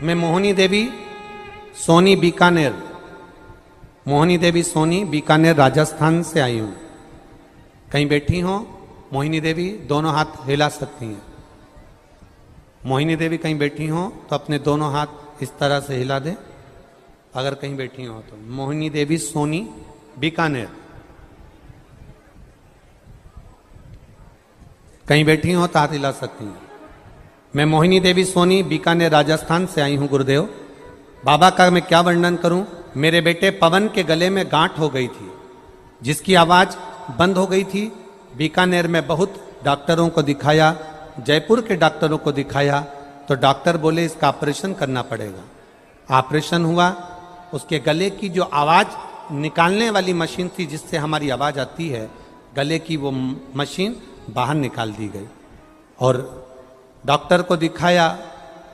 मैं मोहिनी देवी सोनी बीकानेर, मोहिनी देवी सोनी बीकानेर राजस्थान से आई हूं। कहीं बैठी हो मोहिनी देवी? दोनों हाथ हिला सकती हैं। मोहिनी देवी कहीं बैठी हो तो अपने दोनों हाथ इस तरह से हिला दें। अगर कहीं बैठी हो तो मोहिनी देवी सोनी बीकानेर। कहीं बैठी हो तो हाथ हिला सकती हैं। मैं मोहिनी देवी सोनी बीकानेर राजस्थान से आई हूं। गुरुदेव, बाबा का मैं क्या वर्णन करूं। मेरे बेटे पवन के गले में गांठ हो गई थी, जिसकी आवाज बंद हो गई थी। बीकानेर में बहुत डॉक्टरों को दिखाया, जयपुर के डॉक्टरों को दिखाया तो डॉक्टर बोले इसका ऑपरेशन करना पड़ेगा। ऑपरेशन हुआ। उसके गले की जो आवाज निकालने वाली मशीन थी जिससे हमारी आवाज आती है, गले की वो मशीन बाहर निकाल दी गई। और डॉक्टर को दिखाया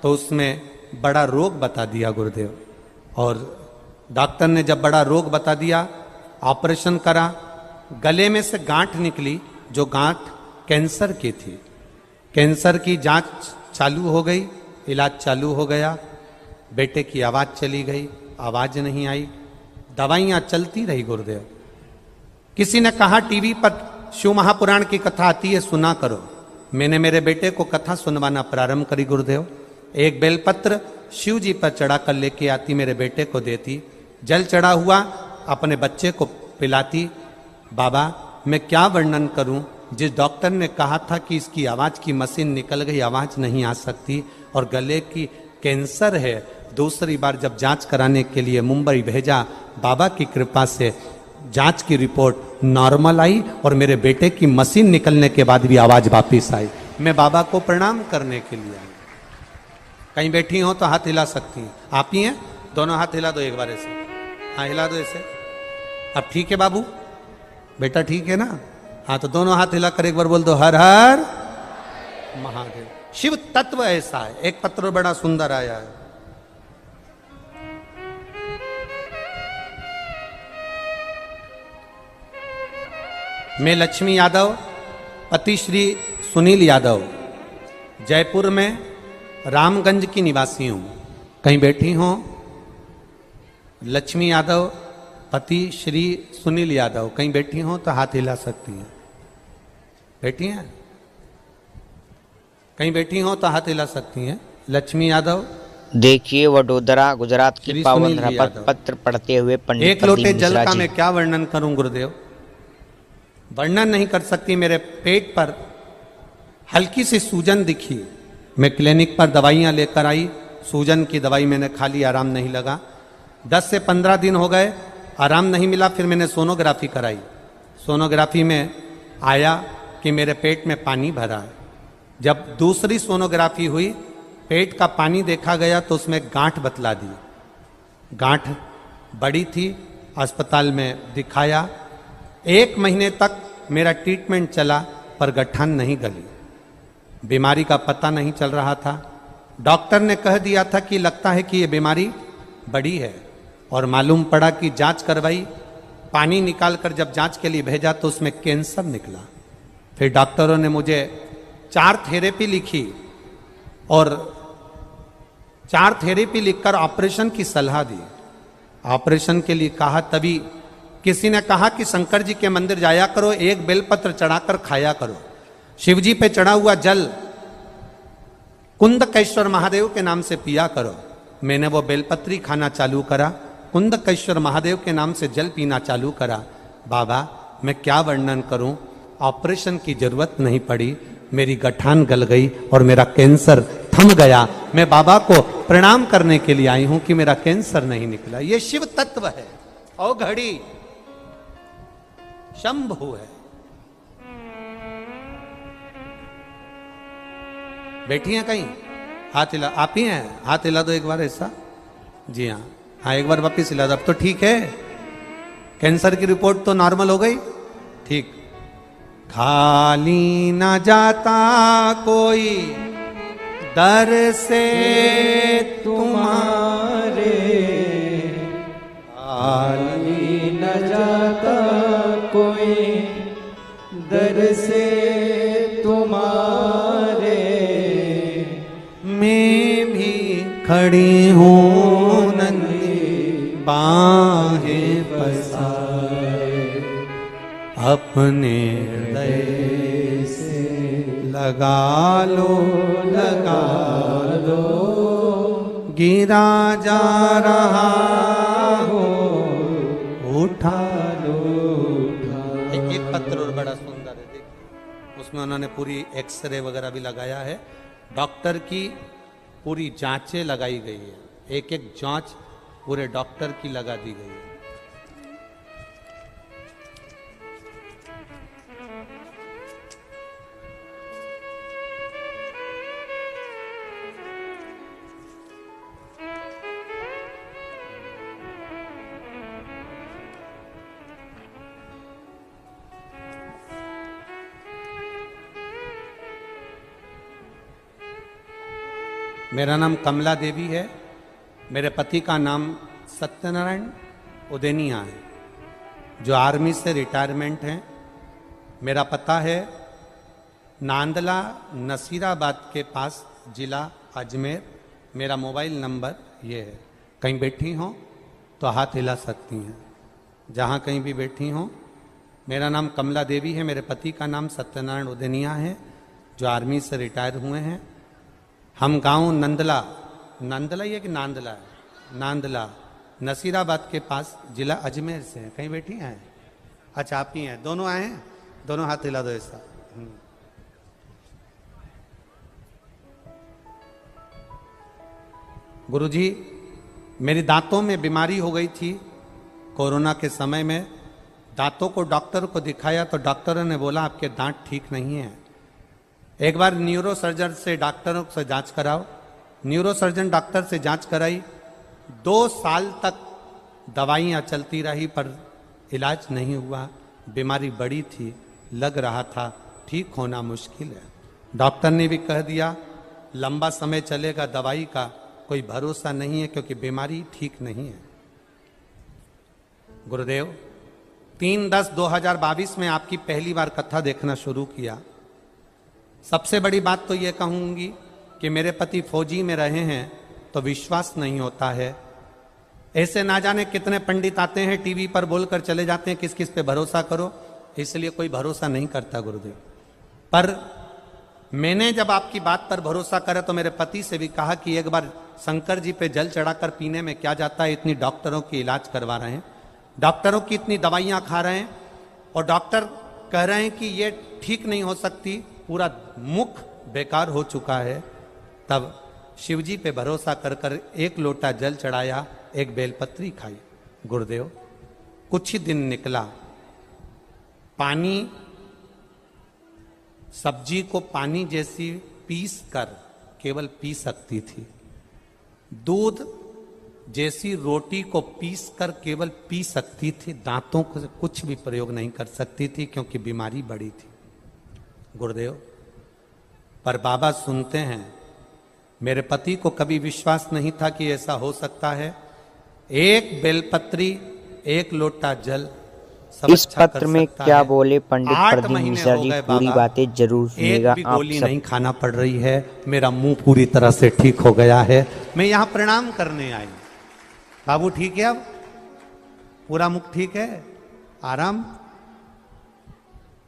तो उसमें बड़ा रोग बता दिया गुरुदेव। और डॉक्टर ने जब बड़ा रोग बता दिया, ऑपरेशन करा, गले में से गांठ निकली जो गांठ कैंसर की थी। कैंसर की जांच चालू हो गई, इलाज चालू हो गया। बेटे की आवाज चली गई, आवाज नहीं आई, दवाइयां चलती रही गुरुदेव। किसी ने कहा टीवी पर शिव महापुराण की कथा आती है, सुना करो। मैंने मेरे बेटे को कथा सुनवाना प्रारंभ करी गुरुदेव। एक बेलपत्र शिव जी पर चढ़ा कर लेके आती, मेरे बेटे को देती, जल चढ़ा हुआ अपने बच्चे को पिलाती। बाबा मैं क्या वर्णन करूं, जिस डॉक्टर ने कहा था कि इसकी आवाज की मशीन निकल गई, आवाज नहीं आ सकती और गले की कैंसर है, दूसरी बार जब जांच कराने के लिए मुंबई भेजा, बाबा की कृपा से जांच की रिपोर्ट नॉर्मल आई और मेरे बेटे की मशीन निकलने के बाद भी आवाज वापिस आई। मैं बाबा को प्रणाम करने के लिए आई। कहीं बैठी हो तो हाथ हिला सकती हैं, आप ही हैं, दोनों हाथ हिला दो एक बार ऐसे, हाँ हिला दो ऐसे। अब ठीक है बाबू, बेटा ठीक है ना, हाँ तो दोनों हाथ हिला कर एक बार बोल दो हर हर महादेव। शिव तत्व ऐसा है। एक पत्र बड़ा सुंदर आया है, मैं लक्ष्मी यादव, पति श्री सुनील यादव, जयपुर में रामगंज की निवासी हूं। कहीं बैठी हो? लक्ष्मी यादव, पति श्री सुनील यादव, कहीं बैठी हो तो हाथ हिला सकती हैं। बैठी हैं? कहीं बैठी हो तो हाथ हिला सकती हैं। लक्ष्मी यादव। देखिए वडोदरा गुजरात की श्री पावन सुनील धरा पर यादव। पत्र पढ़ते हुए पंडित एक लोटे प्रदीप जल मिश्रा का जी। मैं क्या वर्णन करूं गुरुदेव, वर्णन नहीं कर सकती। मेरे पेट पर हल्की सी सूजन दिखी, मैं क्लिनिक पर दवाइयां लेकर आई, सूजन की दवाई मैंने खा ली, आराम नहीं लगा। 10 से 15 दिन हो गए, आराम नहीं मिला। फिर मैंने सोनोग्राफी कराई, सोनोग्राफी में आया कि मेरे पेट में पानी भरा है। जब दूसरी सोनोग्राफी हुई, पेट का पानी देखा गया तो उसमें गांठ बतला दी। गांठ बड़ी थी, अस्पताल में दिखाया। 1 महीने तक मेरा ट्रीटमेंट चला पर गठान नहीं गली, बीमारी का पता नहीं चल रहा था। डॉक्टर ने कह दिया था कि लगता है कि ये बीमारी बड़ी है, और मालूम पड़ा कि जांच करवाई, पानी निकालकर जब जांच के लिए भेजा तो उसमें कैंसर निकला। फिर डॉक्टरों ने मुझे 4 थेरेपी लिखी और 4 थेरेपी लिखकर ऑपरेशन की सलाह दी। ऑपरेशन के लिए कहा, तभी किसी ने कहा कि शंकर जी के मंदिर जाया करो, एक बेलपत्र चढ़ाकर खाया करो, शिव जी पे चढ़ा हुआ जल कुंदकेश्वर महादेव के नाम से पिया करो। मैंने वो बेलपत्री खाना चालू करा, कुंदकेश्वर महादेव के नाम से जल पीना चालू करा। बाबा मैं क्या वर्णन करूं, ऑपरेशन की जरूरत नहीं पड़ी, मेरी गठान गल गई और मेरा कैंसर थम गया। मैं बाबा को प्रणाम करने के लिए आई हूं कि मेरा कैंसर नहीं निकला। ये शिव तत्व है, और घड़ी शंभु है। बैठी हैं कहीं? हाथ हिला, आप ही हैं, हाथ हिला दो एक बार ऐसा। जी हाँ, हाँ एक बार वापिस हिला दो। अब तो ठीक है, कैंसर की रिपोर्ट तो नॉर्मल हो गई, ठीक। खाली न जाता कोई दर से तुम्हारे, खाली न जाता कोई दर से तुम्हारे, मैं भी खड़ी हूँ नंदी बाहें पसारे, अपने हृदय से लगा लो, लगा लो, गिरा जा रहा हो, उठा लो, उठा। एक पत्र और बड़ा सुंदर है, देखिए उसमें उन्होंने पूरी एक्सरे वगैरह भी लगाया है, डॉक्टर की पूरी जांचें लगाई गई है, एक एक जांच पूरे डॉक्टर की लगा दी गई है। मेरा नाम कमला देवी है, मेरे पति का नाम सत्यनारायण उदेनिया है, जो आर्मी से रिटायरमेंट हैं। मेरा पता है नांदला नसीराबाद के पास, जिला अजमेर। मेरा मोबाइल नंबर ये है। कहीं बैठी हो तो हाथ हिला सकती हैं, जहाँ कहीं भी बैठी हो। मेरा नाम कमला देवी है, मेरे पति का नाम सत्यनारायण उदेनिया है, जो आर्मी से रिटायर हुए हैं। हम गांव नंदला, नंदला ये कि नांदला है, नांदला नसीराबाद के पास, जिला अजमेर से हैं। कहीं बैठी हैं? अच्छा आप ही हैं, दोनों आए हैं, दोनों हाथ हिला दो ऐसा। गुरुजी, मेरी दांतों में बीमारी हो गई थी कोरोना के समय में। दांतों को डॉक्टर को दिखाया तो डॉक्टरों ने बोला आपके दांत ठीक नहीं है, एक बार न्यूरो सर्जन से डॉक्टरों से जांच कराओ। न्यूरो सर्जन डॉक्टर से जांच कराई, 2 साल तक दवाइयाँ चलती रही पर इलाज नहीं हुआ। बीमारी बड़ी थी, लग रहा था ठीक होना मुश्किल है। डॉक्टर ने भी कह दिया लंबा समय चलेगा, दवाई का कोई भरोसा नहीं है क्योंकि बीमारी ठीक नहीं है। गुरुदेव 3/10/2022 में आपकी पहली बार कथा देखना शुरू किया। सबसे बड़ी बात तो ये कहूंगी कि मेरे पति फौजी में रहे हैं तो विश्वास नहीं होता है। ऐसे ना जाने कितने पंडित आते हैं टीवी पर बोलकर चले जाते हैं किस किस पे भरोसा करो, इसलिए कोई भरोसा नहीं करता गुरुदेव। पर मैंने जब आपकी बात पर भरोसा करा तो मेरे पति से भी कहा कि एक बार शंकर जी पे जल चढ़ाकर पीने में क्या जाता है, इतनी डॉक्टरों की इलाज करवा रहे हैं, डॉक्टरों की इतनी दवाइयां खा रहे हैं और डॉक्टर कह रहे हैं कि ये ठीक नहीं हो सकती, पूरा मुख बेकार हो चुका है। तब शिवजी पे भरोसा कर कर 1 लोटा जल चढ़ाया, 1 बेलपत्री खाई। गुरुदेव कुछ ही दिन निकला, पानी, सब्जी को पानी जैसी पीस कर केवल पी सकती थी, दूध जैसी रोटी को पीस कर केवल पी सकती थी, दांतों को कुछ भी प्रयोग नहीं कर सकती थी क्योंकि बीमारी बड़ी थी। गुरुदेव पर बाबा सुनते हैं, मेरे पति को कभी विश्वास नहीं था कि ऐसा हो सकता है। 1 बेलपत्री, 1 लोटा जल, सब इस अच्छा पत्र में क्या बोले पंडित प्रदीप मिश्रा जी, पूरी बातें जरूर सुनिएगा। एक भी गोली नहीं खाना पड़ रही है, मेरा मुंह पूरी तरह से ठीक हो गया है। मैं यहाँ प्रणाम करने आई। बाबू ठीक है, अब पूरा मुख ठीक है, आराम।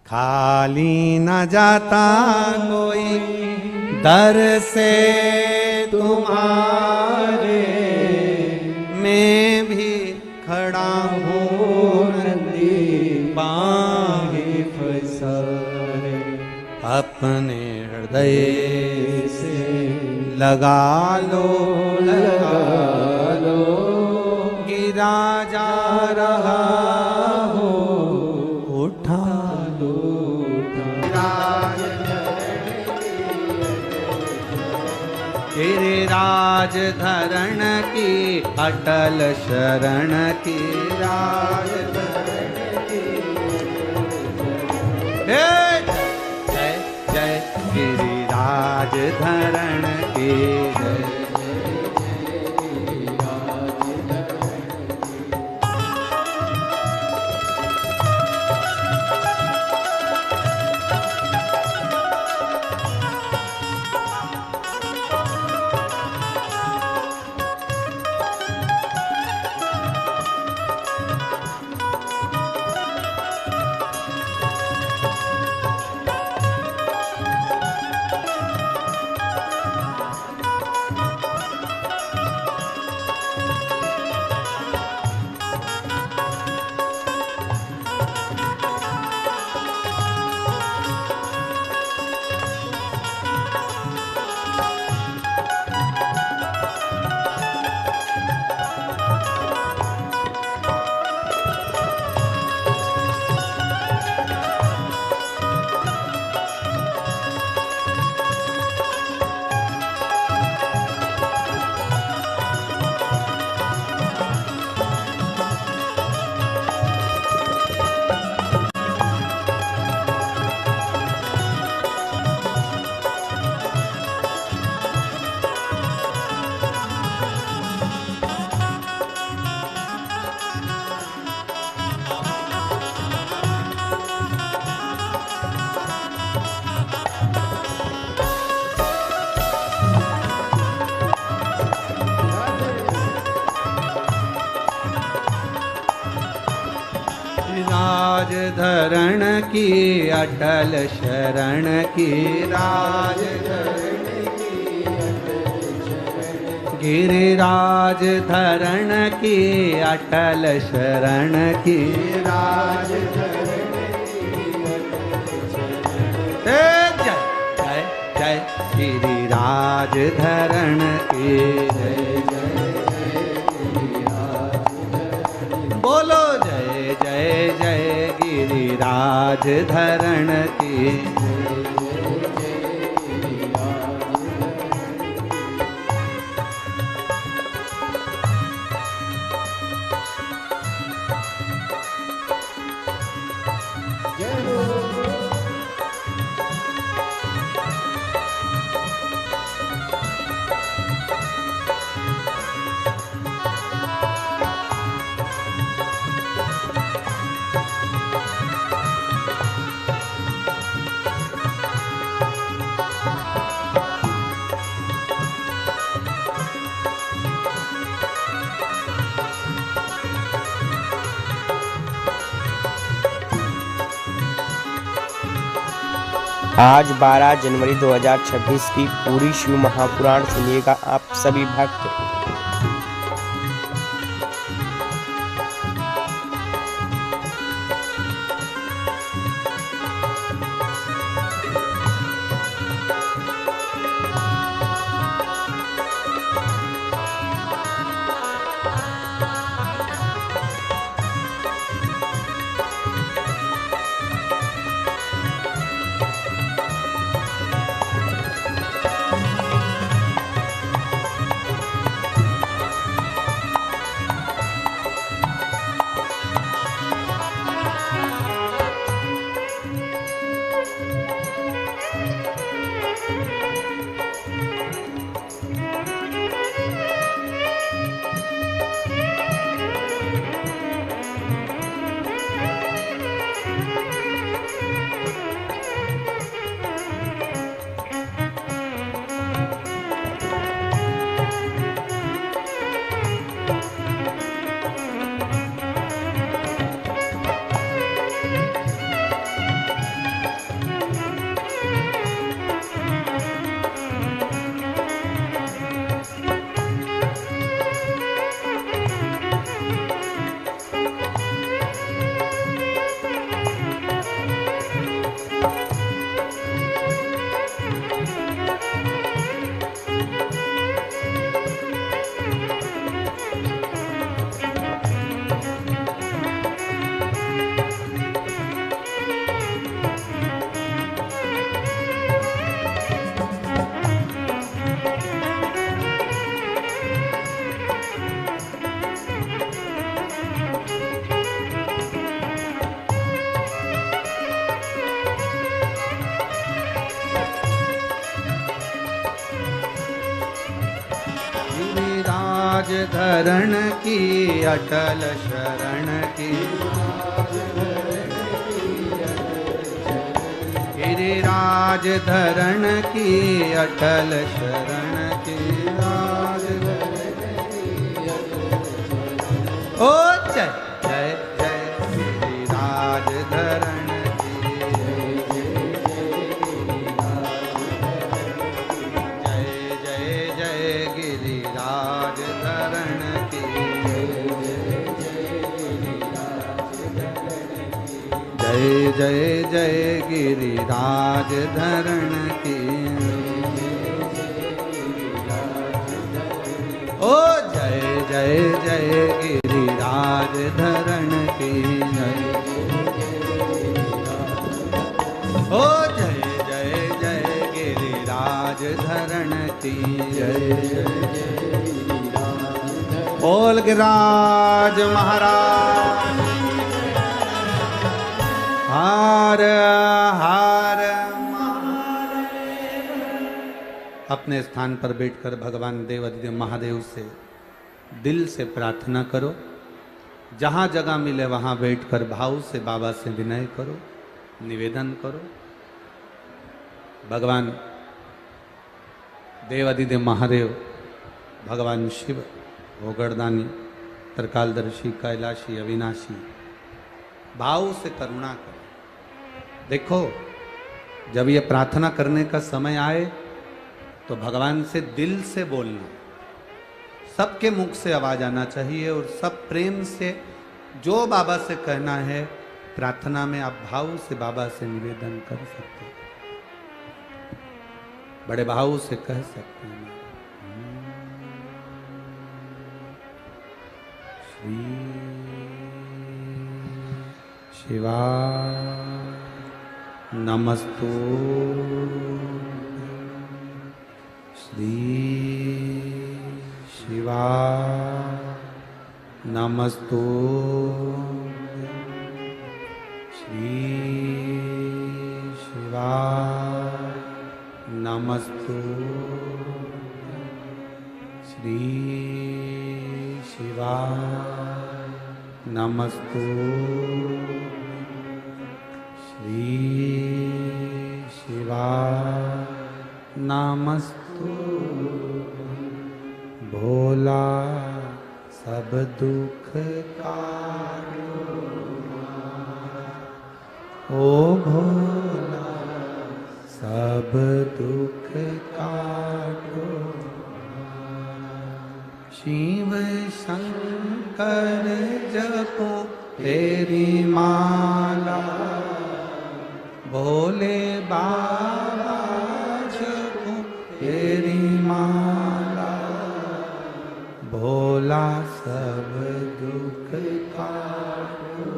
खाली न जाता कोई दर से तुम्हारे, मैं भी खड़ा हूँ नंदी बाहें फसाए, अपने हृदय से लगा लो, गिरा जा रहा हो उठा लो, तेरे राज धरण की अटल शरण की, राज धरण की जय जय गिरिराज धरण की जय। राज धरण की अटल शरण की, राज धरण की गिरिराज धरण की अटल शरण की राज जय जय जय गिरिराज धरण की बोलो जय जय जय गिरिराज धरण की आज 12 जनवरी 2026 की पूरी शिव महापुराण सुनिएगा आप सभी भक्त। धरण की अटल शरण की गिरिराज धरण की अटल शरण की ओ जय जय जय गिरिराज धरण की जय जय जय गिरिराज धरण की जय जय जय गिरिराज धरण की ओ जय जय जय गिरिराज धरण की ओ जय जय जय गिरिराज धरण की जय बोल गिरिराज महाराज हर हर अपने स्थान पर बैठकर भगवान देवाधिदेव महादेव से दिल से प्रार्थना करो। जहाँ जगह मिले वहाँ बैठकर भाव से बाबा से विनय करो, निवेदन करो। भगवान देवाधिदेव महादेव, भगवान शिव, भोगड़दानी, त्रिकालदर्शी, कैलाशी, अविनाशी, भाव से करुणा करो। देखो, जब ये प्रार्थना करने का समय आए तो भगवान से दिल से बोलना। सबके मुख से आवाज आना चाहिए और सब प्रेम से जो बाबा से कहना है प्रार्थना में आप भाव से बाबा से निवेदन कर सकते हैं, बड़े भाव से कह सकते हैं। श्री शिवा नमस्तु श्री शिवा नमस्तु श्री शिवा नमस्तु श्री शिवा नमस्तु श्री शिवा नमस्तु भोला सब दुख काटो ओ भोला सब दुख काटो शिव शंकर जपो तेरी माला भोले बाबा जपो तेरी माला भोला सब दुख काटो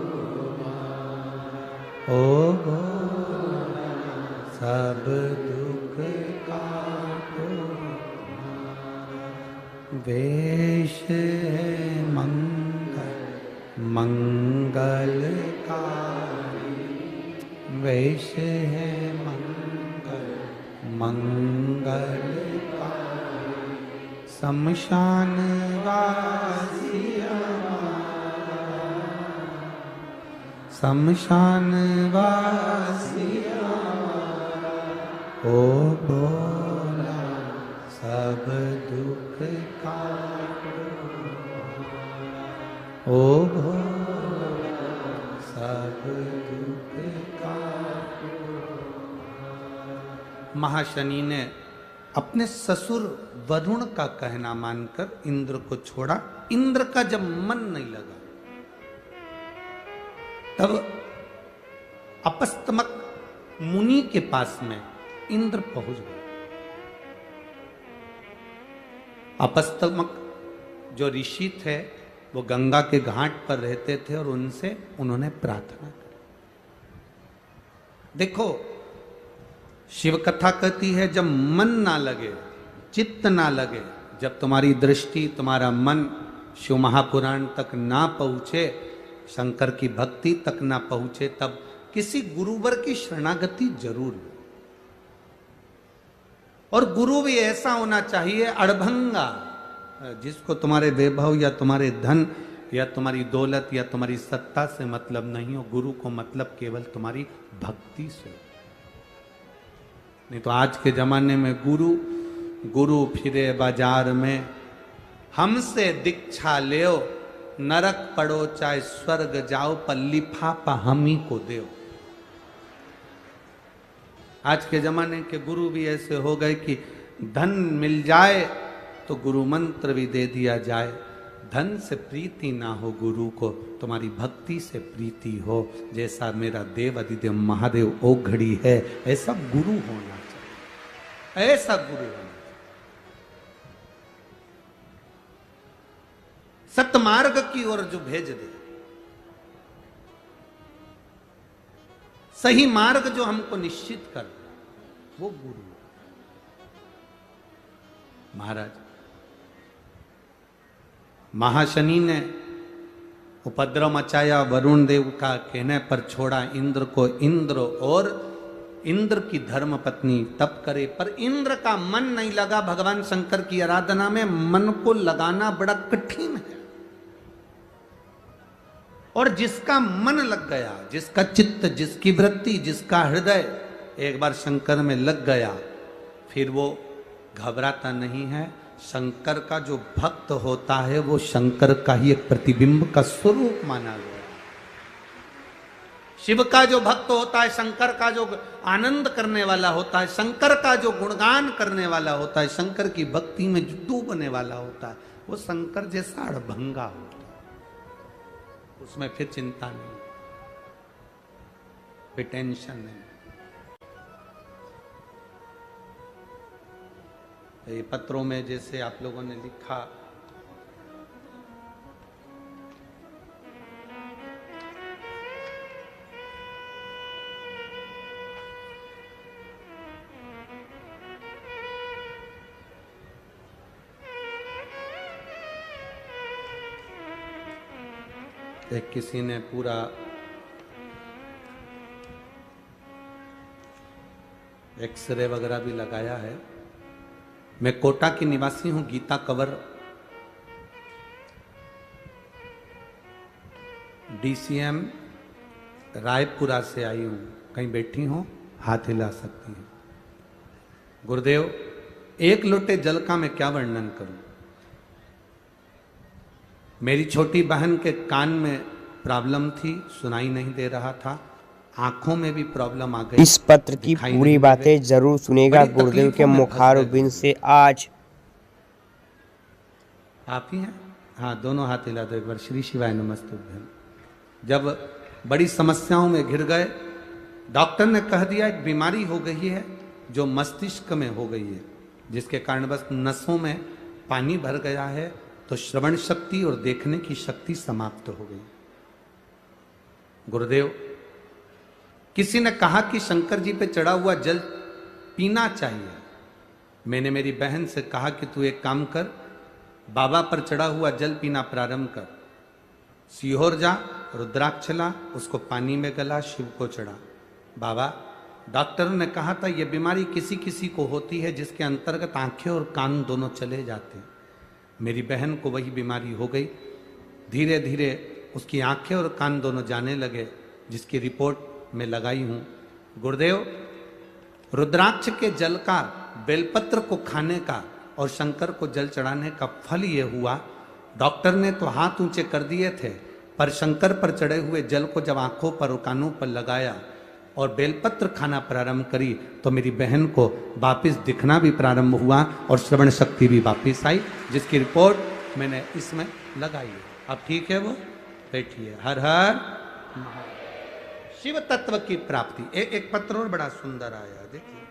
ओ भोला सब दुख काटो वेश है मंगलकारी वेश है मंगलकारी शमशान वासिया शमशान वासिया ओ भोला सब दुख काटो ओ भोला सब दुख काटो। महाशनि ने अपने ससुर वरुण का कहना मानकर इंद्र को छोड़ा। इंद्र का जब मन नहीं लगा तब अपस्तमक मुनि के पास में इंद्र पहुंच गए। अपस्तमक जो ऋषि थे वो गंगा के घाट पर रहते थे और उनसे उन्होंने प्रार्थना की। देखो शिव कथा कहती है जब मन ना लगे चित्त ना लगे, जब तुम्हारी दृष्टि तुम्हारा मन शिव महापुराण तक ना पहुंचे, शंकर की भक्ति तक ना पहुंचे, तब किसी गुरुवर की शरणागति जरूर। और गुरु भी ऐसा होना चाहिए अड़भंगा, जिसको तुम्हारे वैभव या तुम्हारे धन या तुम्हारी दौलत या तुम्हारी सत्ता से मतलब नहीं हो। गुरु को मतलब केवल तुम्हारी भक्ति से। नहीं तो आज के जमाने में गुरु फिरे बाजार में, हमसे दीक्षा ले, नरक पड़ो चाहे स्वर्ग जाओ, पर लिफाफा हम ही को दो। आज के जमाने के गुरु भी ऐसे हो गए कि धन मिल जाए तो गुरु मंत्र भी दे दिया जाए। धन से प्रीति ना हो गुरु को, तुम्हारी भक्ति से प्रीति हो। जैसा मेरा देव अधिदेव महादेव ओघड़ी है, ऐसा गुरु होना चाहिए, ऐसा गुरु होना चाहिए। सतमार्ग की ओर जो भेज दे, सही मार्ग जो हमको निश्चित कर, वो गुरु। महाराज महाशनि ने उपद्रव मचाया, वरुण देव का कहने पर छोड़ा इंद्र को। इंद्र और इंद्र की धर्म पत्नी तप करे, पर इंद्र का मन नहीं लगा भगवान शंकर की आराधना में। मन को लगाना बड़ा कठिन है। और जिसका मन लग गया, जिसका चित्त, जिसकी वृत्ति, जिसका हृदय एक बार शंकर में लग गया, फिर वो घबराता नहीं है। शंकर का जो भक्त होता है वो शंकर का ही एक प्रतिबिंब का स्वरूप माना गया। शिव का जो भक्त होता है, शंकर का जो आनंद करने वाला होता है, शंकर का जो गुणगान करने वाला होता है, शंकर की भक्ति में जो डूबने वाला होता है, वो शंकर जैसा अड़भंगा होता, उसमें फिर चिंता नहीं, फिर टेंशन नहीं। ये पत्रों में जैसे आप लोगों ने लिखा, एक किसी ने पूरा एक्सरे वगैरह भी लगाया है। मैं कोटा की निवासी हूं, गीता कवर DCM रायपुरा से आई हूं। कहीं बैठी हो, हाथ हिला सकती हैं। गुरुदेव, एक लोटे जल का मैं क्या वर्णन करूं। मेरी छोटी बहन के कान में प्रॉब्लम थी, सुनाई नहीं दे रहा था, आंखों में भी प्रॉब्लम आ गई। इस पत्र की पूरी बातें जरूर सुनेगा। गुरुदेव के मुखारबिंद से आज आप ही हैं? हाँ, दोनों हाथ हिला दो एक बार। श्री शिवाय नमस्तुभ्यं। जब बड़ी समस्याओं में घिर गए, डॉक्टर ने कह दिया एक बीमारी हो गई है जो मस्तिष्क में हो गई है, जिसके कारण बस नसों में पानी भर गया है, तो श्रवण शक्ति और देखने की शक्ति समाप्त हो गई। गुरुदेव, किसी ने कहा कि शंकर जी पे चढ़ा हुआ जल पीना चाहिए। मैंने मेरी बहन से कहा कि तू एक काम कर, बाबा पर चढ़ा हुआ जल पीना प्रारंभ कर। सीहोर जा, रुद्राक्ष ला, उसको पानी में गला, शिव को चढ़ा। बाबा, डॉक्टर ने कहा था यह बीमारी किसी किसी को होती है जिसके अंतर्गत आंखें और कान दोनों चले जाते हैं। मेरी बहन को वही बीमारी हो गई। धीरे धीरे उसकी आंखें और कान दोनों जाने लगे, जिसकी रिपोर्ट मैं लगाई हूं। गुरुदेव, रुद्राक्ष के जल का, बेलपत्र को खाने का और शंकर को जल चढ़ाने का फल ये हुआ, डॉक्टर ने तो हाथ ऊंचे कर दिए थे, पर शंकर पर चढ़े हुए जल को जब आंखों पर और कानों पर लगाया और बेलपत्र खाना प्रारंभ करी, तो मेरी बहन को वापिस दिखना भी प्रारंभ हुआ और श्रवण शक्ति भी वापिस आई, जिसकी रिपोर्ट मैंने इसमें लगाई है। अब ठीक है, वो बैठिए। हर हर महादेव। शिव तत्व की प्राप्ति। एक पत्र और बड़ा सुंदर आया, देखिए।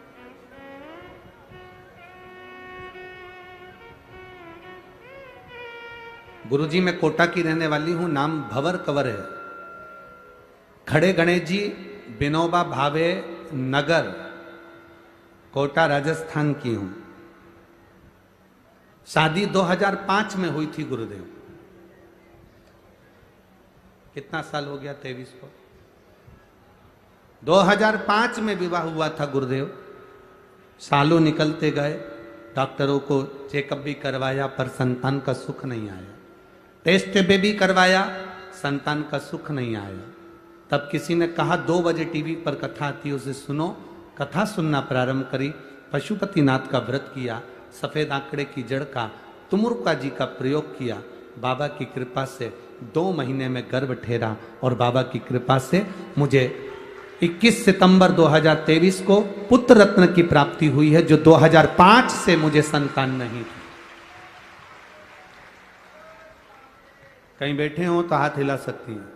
गुरुजी, मैं कोटा की रहने वाली हूं, नाम भंवर कंवर है। खड़े गणेश जी, विनोबा भावे नगर, कोटा राजस्थान की हूं। शादी 2005 में हुई थी गुरुदेव। कितना साल हो गया? 23 को। 2005 में विवाह हुआ था गुरुदेव। सालों निकलते गए, डॉक्टरों को चेकअप भी करवाया, पर संतान का सुख नहीं आया। टेस्ट बेबी करवाया, संतान का सुख नहीं आया। तब किसी ने कहा 2 बजे टीवी पर कथा आती है, उसे सुनो। कथा सुनना प्रारंभ करी। पशुपतिनाथ का व्रत किया, सफेद आंकड़े की जड़ का, तुमुर्का जी का प्रयोग किया। बाबा की कृपा से 2 महीने में गर्भ ठहरा और बाबा की कृपा से मुझे 21 सितंबर 2023 को पुत्र रत्न की प्राप्ति हुई है, जो 2005 से मुझे संतान नहीं थी। कहीं बैठे हो तो हाथ हिला सकती हैं,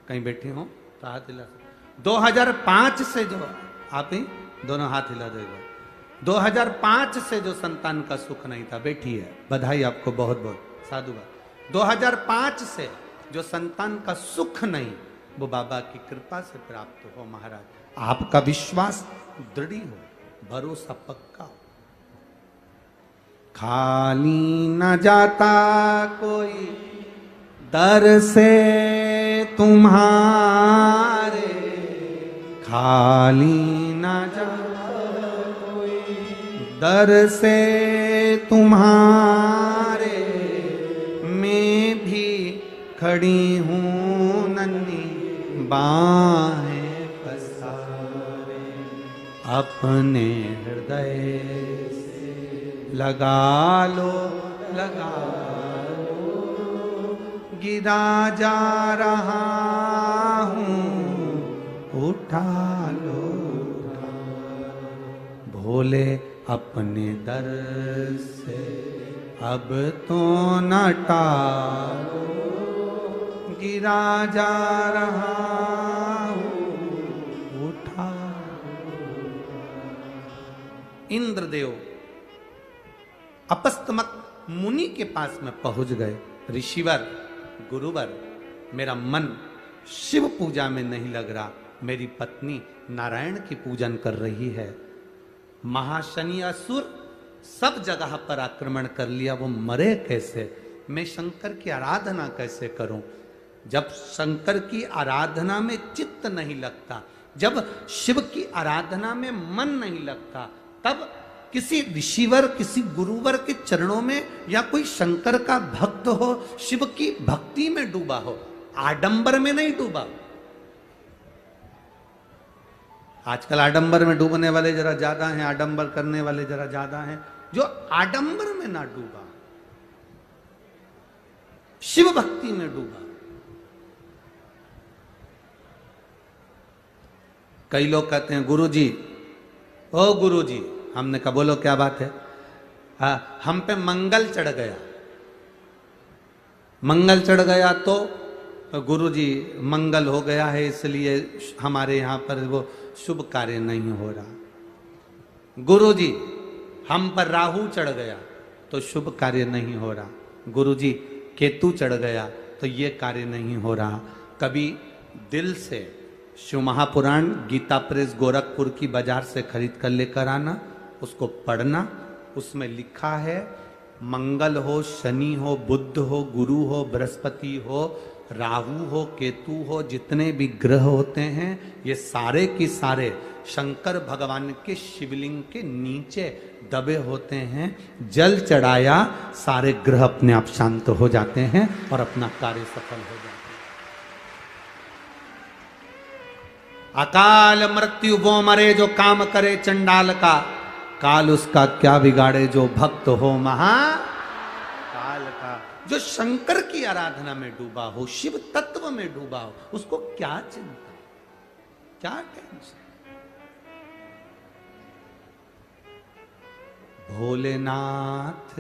कहीं बैठे हो तो हाथ हिला सकती। 2005 से जो, आप ही दोनों हाथ हिला देगा। 2005 से जो संतान का सुख नहीं था, बैठी है, बधाई आपको बहुत बहुत, साधुवाद। 2005 से जो संतान का सुख नहीं, वो बाबा की कृपा से प्राप्त हो। महाराज, आपका विश्वास दृढ़ हो, भरोसा पक्का हो। खाली न जाता कोई दर से तुम्हारे, खाली न जाता कोई दर से तुम्हारे, मैं भी खड़ी हूँ नन्ही बाहें पसारे, अपने हृदय से लगा लो, लगा लो, गिरा जा रहा हूँ, उठा लो, भोले अपने दर से अब तो न टालो, गिरा जा रहा हूं उठा। इंद्रदेव अपस्तमक मुनि के पास में पहुंच गए। ऋषिवर, गुरुवर, मेरा मन शिव पूजा में नहीं लग रहा, मेरी पत्नी नारायण की पूजन कर रही है। महाशनि असुर सब जगह पर आक्रमण कर लिया, वो मरे कैसे? मैं शंकर की आराधना कैसे करूं? जब शंकर की आराधना में चित्त नहीं लगता, जब शिव की आराधना में मन नहीं लगता, तब किसी ऋषिवर, किसी गुरुवर के चरणों में या कोई शंकर का भक्त हो, शिव की भक्ति में डूबा हो, आडंबर में नहीं डूबा। आजकल आडंबर में डूबने वाले जरा ज्यादा हैं, आडंबर करने वाले जरा ज्यादा हैं। जो आडंबर में ना डूबा, शिव भक्ति में डूबा। कई लोग कहते हैं गुरुजी, ओ गुरुजी, हमने कहा बोलो क्या बात है? हम पे मंगल चढ़ गया। मंगल चढ़ गया तो गुरुजी मंगल हो गया है, इसलिए हमारे यहां पर वो शुभ कार्य नहीं हो रहा। गुरुजी हम पर राहु चढ़ गया तो शुभ कार्य नहीं हो रहा। गुरुजी केतु चढ़ गया तो ये कार्य नहीं हो रहा। कभी दिल से शिव महापुराण गीता प्रेस गोरखपुर की बाजार से खरीद कर लेकर आना, उसको पढ़ना। उसमें लिखा है मंगल हो, शनि हो, बुध हो, गुरु हो, बृहस्पति हो, राहु हो, केतु हो, जितने भी ग्रह होते हैं ये सारे की सारे शंकर भगवान के शिवलिंग के नीचे दबे होते हैं। जल चढ़ाया सारे ग्रह अपने आप शांत हो जाते हैं और अपना कार्य सफल हो जाता है। अकाल मृत्यु वो मरे जो काम करे चंडाल का, काल उसका क्या बिगाड़े जो भक्त हो महाकाल का। जो शंकर की आराधना में डूबा हो, शिव तत्व में डूबा हो, उसको क्या चिंता, क्या टेंशन? भोलेनाथ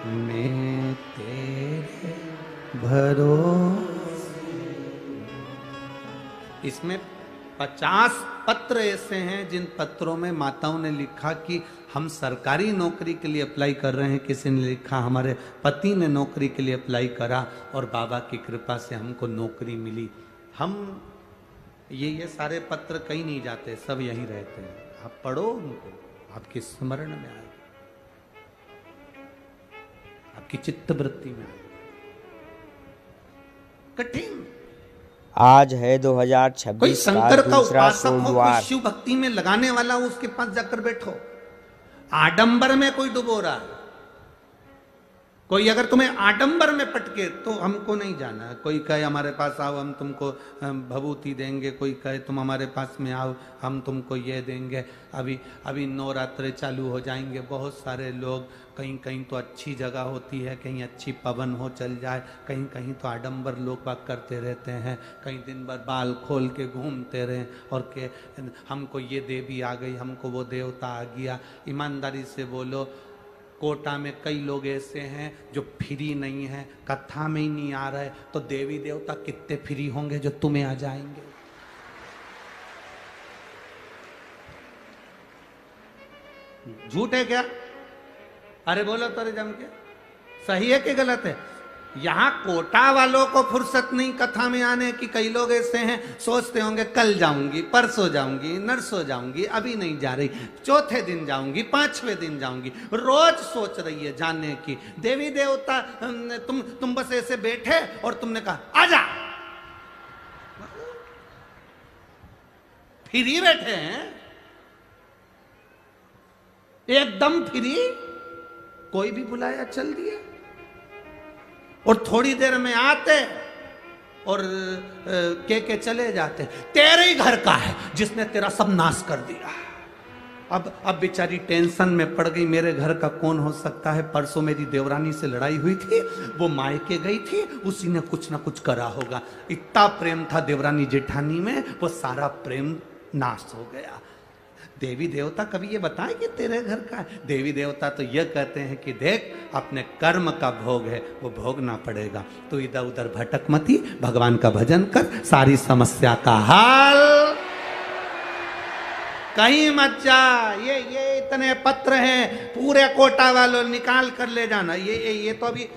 मैं तेरे भरोसे। इसमें 50 पत्र ऐसे हैं जिन पत्रों में माताओं ने लिखा कि हम सरकारी नौकरी के लिए अप्लाई कर रहे हैं। किसी ने लिखा हमारे पति ने नौकरी के लिए अप्लाई करा और बाबा की कृपा से हमको नौकरी मिली। हम ये सारे पत्र कहीं नहीं जाते, सब यहीं रहते हैं। आप पढ़ो उनको, आपके स्मरण में आए, आपकी चित्तवृत्ति में आए। कठिन आज है कोई 2026 शंकर का का दूसरा उपासक हो, कोई सोमवार। शिव भक्ति में लगाने वाला हो, उसके पास जाकर बैठो। आडंबर में कोई डुबो रहा है, कोई अगर तुम्हें आडंबर में पटके तो हमको नहीं जाना। कोई कहे हमारे पास आओ हम तुमको भभूति देंगे, कोई कहे तुम हमारे पास में आओ हम तुमको ये देंगे। अभी नवरात्रे चालू हो जाएंगे, बहुत सारे लोग, कहीं कहीं तो अच्छी जगह होती है, कहीं अच्छी पवन हो चल जाए, कहीं कहीं तो आडंबर लोग बात करते रहते हैं, कहीं दिन भर बाल खोल के घूमते रहें और के हमको ये देवी आ गई, हमको वो देवता आ गया। ईमानदारी से बोलो, कोटा में कई लोग ऐसे हैं जो फ्री नहीं है, कथा में ही नहीं आ रहे, तो देवी देवता कितने फ्री होंगे जो तुम्हें आ जाएंगे। झूठ है क्या? अरे बोलो तो जम के, सही है कि गलत है? यहां कोटा वालों को फुर्सत नहीं कथा में आने की। कई लोग ऐसे हैं सोचते होंगे कल जाऊंगी, परसों जाऊंगी, नरसों जाऊंगी, अभी नहीं जा रही, चौथे दिन जाऊंगी, 5वें दिन जाऊंगी। रोज सोच रही है जाने की। देवी देवता तुम बस ऐसे बैठे और तुमने कहा आजा, फ्री बैठे हैं, एकदम फ्री, कोई भी बुलाया चल दिए और थोड़ी देर में आते और के चले जाते। तेरे ही घर का है जिसने तेरा सब नाश कर दिया। अब बेचारी टेंशन में पड़ गई, मेरे घर का कौन हो सकता है? परसों मेरी देवरानी से लड़ाई हुई थी, वो मायके गई थी, उसी ने कुछ ना कुछ करा होगा। इतना प्रेम था देवरानी जेठानी में, वो सारा प्रेम नाश हो गया। देवी देवता कभी ये बताए कि तेरे घर का है? देवी देवता तो ये कहते हैं कि देख अपने कर्म का भोग है, वो भोगना पड़ेगा, तो इधर उधर भटक मती, भगवान का भजन कर, सारी समस्या का हल। कहीं मत जा, ये इतने पत्र हैं, पूरे कोटा वालों निकाल कर ले जाना। ये तो अभी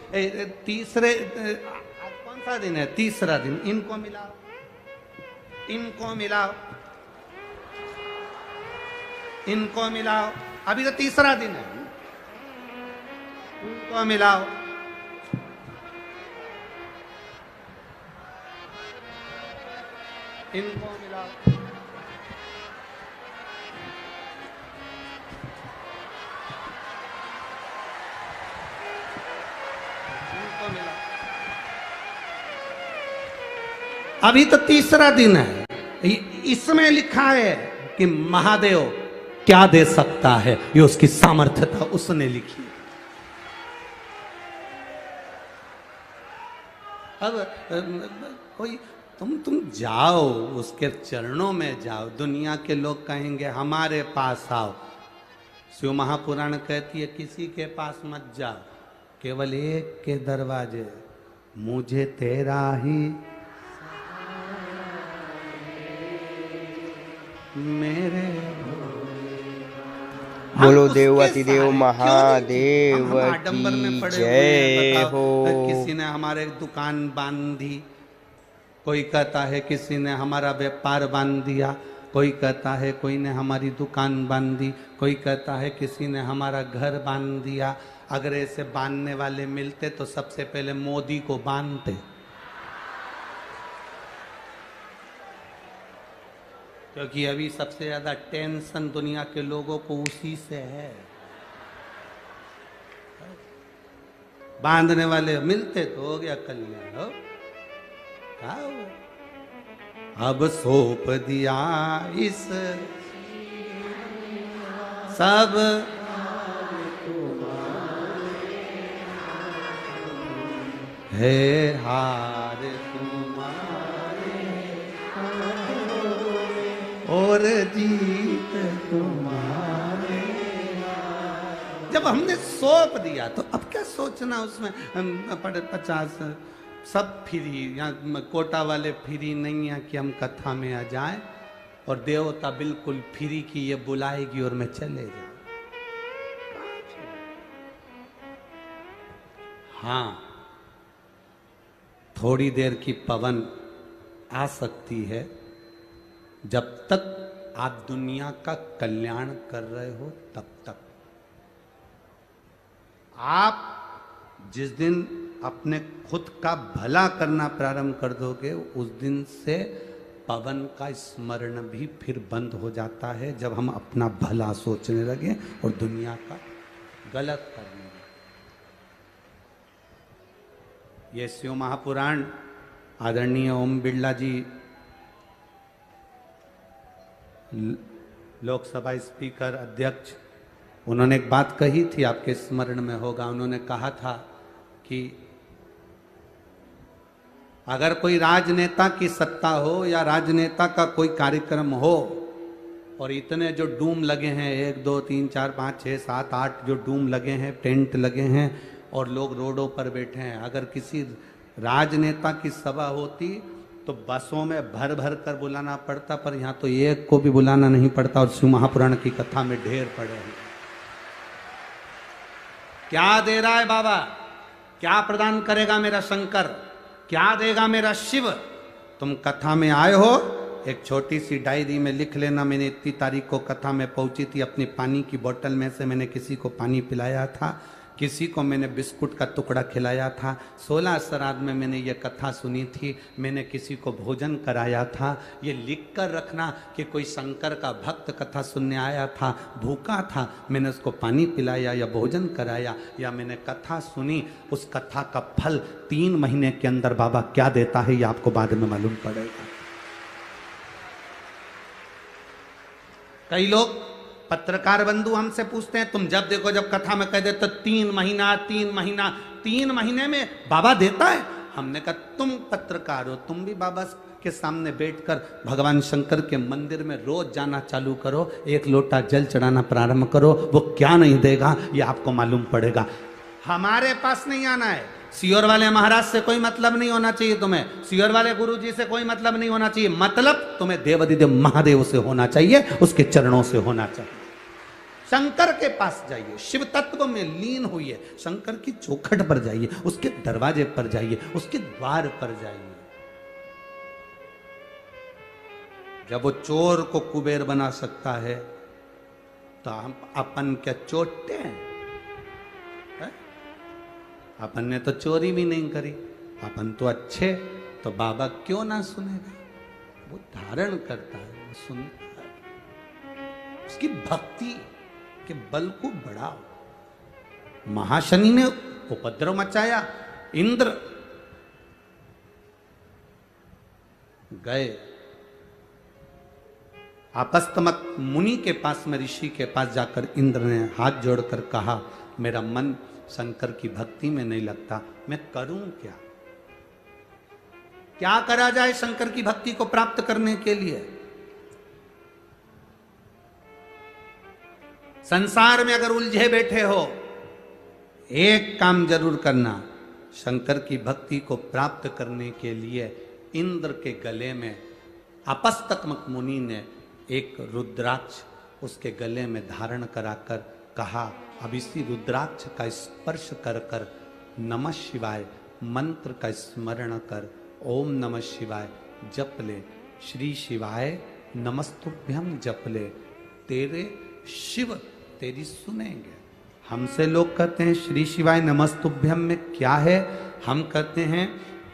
तीसरे, आज कौन सा दिन है? तीसरा दिन। इनको मिलाओ, इनको मिलाओ, इनको मिलाओ, अभी तो तीसरा दिन है। इनको मिलाओ, इनको मिलाओ, इनको मिलाओ। अभी तो तीसरा दिन है। इसमें लिखा है कि महादेव क्या दे सकता है, ये उसकी सामर्थ्यता उसने लिखी। अब कोई तुम जाओ उसके चरणों में जाओ। दुनिया के लोग कहेंगे हमारे पास आओ। शिव महापुराण कहती है किसी के पास मत जाओ, केवल एक के दरवाजे, मुझे तेरा ही मेरे। बोलो देवती देव महादेव की जय हो। किसी ने हमारे दुकान बांध दी, कोई कहता है किसी ने हमारा व्यापार बांध दिया, कोई कहता है कोई ने हमारी दुकान बांध दी, कोई कहता है किसी ने हमारा घर बांध दिया। अगर ऐसे बांधने वाले मिलते तो सबसे पहले मोदी को बांधते, क्योंकि अभी सबसे ज्यादा टेंशन दुनिया के लोगों को उसी से है। बांधने वाले मिलते तो हो गया कल्याण। हो क्या हुआ? अब सौंप दिया इस सब है हार तुम्हारे और जीत तुम्हारे। जब हमने सौंप दिया तो अब क्या सोचना उसमें 50 सब फ्री, या कोटा वाले फ्री नहीं है कि हम कथा में आ जाएं, और देवता बिल्कुल फ्री की ये बुलाएगी और मैं चले जाऊं। हाँ, थोड़ी देर की पवन आ सकती है, जब तक आप दुनिया का कल्याण कर रहे हो तब तक। आप जिस दिन अपने खुद का भला करना प्रारंभ कर दोगे, उस दिन से पवन का स्मरण भी फिर बंद हो जाता है, जब हम अपना भला सोचने लगे और दुनिया का गलत करने लगे। ये शिव महापुराण आदरणीय ओम बिरला जी लोकसभा स्पीकर अध्यक्ष, उन्होंने एक बात कही थी, आपके स्मरण में होगा। उन्होंने कहा था कि अगर कोई राजनेता की सत्ता हो या राजनेता का कोई कार्यक्रम हो और इतने जो डूम लगे हैं, 1 2 3 4 5 6 7 8 जो डूम लगे हैं, टेंट लगे हैं और लोग रोडों पर बैठे हैं, अगर किसी राजनेता की सभा होती तो बसों में भर भर कर बुलाना पड़ता, पर यहाँ तो एक को भी बुलाना नहीं पड़ता और शिव महापुराण की कथा में ढेर पड़े हैं। क्या दे रहा है बाबा, क्या प्रदान करेगा मेरा शंकर, क्या देगा मेरा शिव? तुम कथा में आए हो, एक छोटी सी डायरी में लिख लेना, मैंने इतनी तारीख को कथा में पहुंची थी, अपनी पानी की बोतल में से मैंने किसी को पानी पिलाया था, किसी को मैंने बिस्कुट का टुकड़ा खिलाया था, 16 श्राद्ध में मैंने ये कथा सुनी थी, मैंने किसी को भोजन कराया था। ये लिख कर रखना कि कोई शंकर का भक्त कथा सुनने आया था, भूखा था, मैंने उसको पानी पिलाया या भोजन कराया, या मैंने कथा सुनी, उस कथा का फल 3 महीने के अंदर बाबा क्या देता है ये आपको बाद में मालूम पड़ेगा। कई लोग पत्रकार बंधु हमसे पूछते हैं, तुम जब देखो जब कथा में कह दे तो 3 महीने में बाबा देता है। हमने कहा तुम पत्रकार हो, तुम भी बाबा के सामने बैठकर भगवान शंकर के मंदिर में रोज जाना चालू करो, एक लोटा जल चढ़ाना प्रारंभ करो, वो क्या नहीं देगा ये आपको मालूम पड़ेगा। हमारे पास नहीं आना है, सीहोर वाले महाराज से कोई मतलब नहीं होना चाहिए तुम्हें, सीहोर वाले गुरु जी से कोई मतलब नहीं होना चाहिए, मतलब तुम्हें देवाधिदेव महादेव से होना चाहिए, उसके चरणों से होना चाहिए। शंकर के पास जाइए, शिव तत्व में लीन होइए, शंकर की चौखट पर जाइए, उसके दरवाजे पर जाइए, उसके द्वार पर जाइए। जब वो चोर को कुबेर बना सकता है तो हम अपन क्या चोटे हैं? अपन ने तो चोरी भी नहीं करी, अपन तो अच्छे, तो बाबा क्यों ना सुनेगा? वो धारण करता है, वो सुनता है, उसकी भक्ति के बल को बढ़ाओ। महाशनि ने उपद्रव मचाया, इंद्र गए आपस्तमक मुनि के पास में, ऋषि के पास जाकर इंद्र ने हाथ जोड़कर कहा, मेरा मन शंकर की भक्ति में नहीं लगता, मैं करूं क्या? क्या करा जाए शंकर की भक्ति को प्राप्त करने के लिए? संसार में अगर उलझे बैठे हो, एक काम जरूर करना, शंकर की भक्ति को प्राप्त करने के लिए इंद्र के गले में आपस्तमक मुनि ने एक रुद्राक्ष उसके गले में धारण कराकर कहा, अब इसी रुद्राक्ष का स्पर्श कर कर नमः शिवाय मंत्र का स्मरण कर, ओम नमः शिवाय जप ले, श्री शिवाय नमस्तुभ्यम जप ले, तेरे शिव तेरी सुनेंगे। हमसे लोग कहते हैं श्री शिवाय नमस्तुभ्यम में क्या है? हम कहते हैं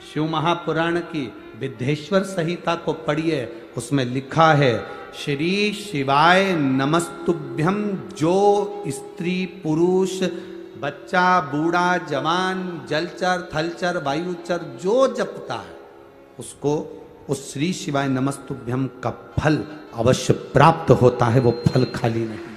शिव महापुराण की विद्धेश्वर संहिता को पढ़िए, उसमें लिखा है श्री शिवाय नमस्तुभ्यम, जो स्त्री पुरुष बच्चा बूढ़ा जवान जलचर थलचर वायुचर जो जपता है उसको उस श्री शिवाय नमस्तुभ्यम का फल अवश्य प्राप्त होता है, वो फल खाली नहीं।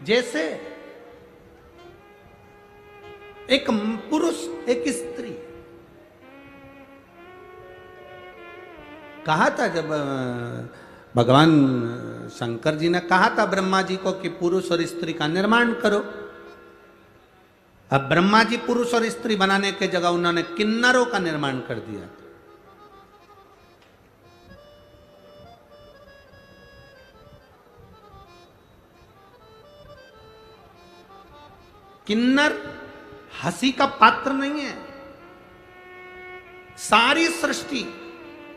जैसे एक पुरुष एक स्त्री, कहा था जब भगवान शंकर जी ने कहा था ब्रह्मा जी को कि पुरुष और स्त्री का निर्माण करो। अब ब्रह्मा जी पुरुष और स्त्री बनाने के जगह उन्होंने किन्नरों का निर्माण कर दिया। किन्नर हंसी का पात्र नहीं है। सारी सृष्टि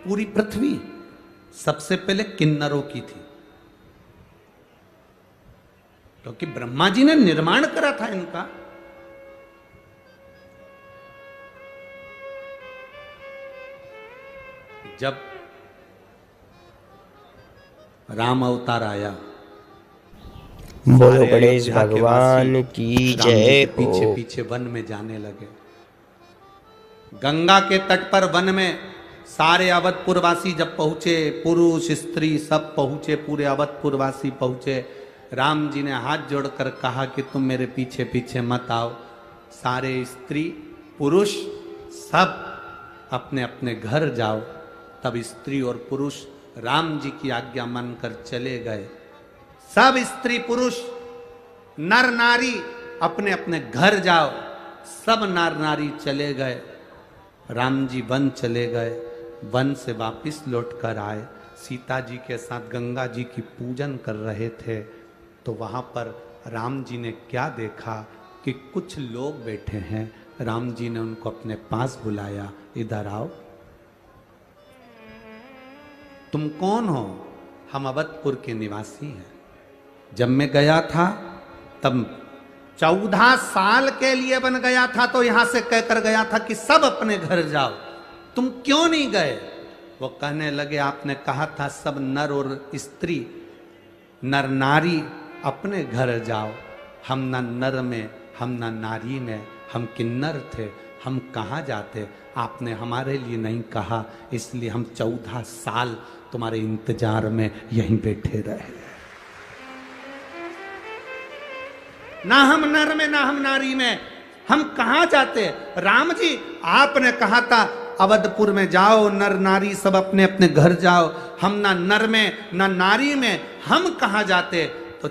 पूरी पृथ्वी सबसे पहले किन्नरों की थी, क्योंकि ब्रह्मा जी ने निर्माण करा था इनका। जब राम अवतार आया, बोलो गणेश भगवान की जय। पीछे पीछे वन में जाने लगे। गंगा के तट पर वन में सारे अवधपुरवासी जब पहुंचे, पुरुष स्त्री सब पहुंचे, पूरे अवधपुरवासी पहुंचे। राम जी ने हाथ जोड़कर कहा कि तुम मेरे पीछे पीछे मत आओ। सारे स्त्री पुरुष सब अपने अपने घर जाओ। तब स्त्री और पुरुष राम जी की आज्ञा मानकर चले गए। सब स्त्री पुरुष नर नारी अपने अपने घर जाओ। सब नर नारी चले गए। राम जी वन चले गए। वन से वापिस लौट कर आए। सीता जी के साथ गंगा जी की पूजन कर रहे थे, तो वहाँ पर राम जी ने क्या देखा कि कुछ लोग बैठे हैं। राम जी ने उनको अपने पास बुलाया, इधर आओ। तुम कौन हो? हम अवधपुर के निवासी हैं। जब मैं गया था तब 14 साल के लिए बन गया था, तो यहां से कहकर गया था कि सब अपने घर जाओ। तुम क्यों नहीं गए? वो कहने लगे, आपने कहा था सब नर और स्त्री, नर नारी अपने घर जाओ। हम ना नर में, हम ना नारी में, हम किन्नर थे, हम कहाँ जाते? आपने हमारे लिए नहीं कहा, इसलिए हम 14 साल तुम्हारे इंतजार में यहीं बैठे रहे। ना हम नर में ना हम नारी में, हम कहां जाते? राम जी आपने कहा था अवधपुर में जाओ, नर नारी सब अपने अपने घर जाओ, हम ना नर में ना नारी में, हम कहां जाते? तो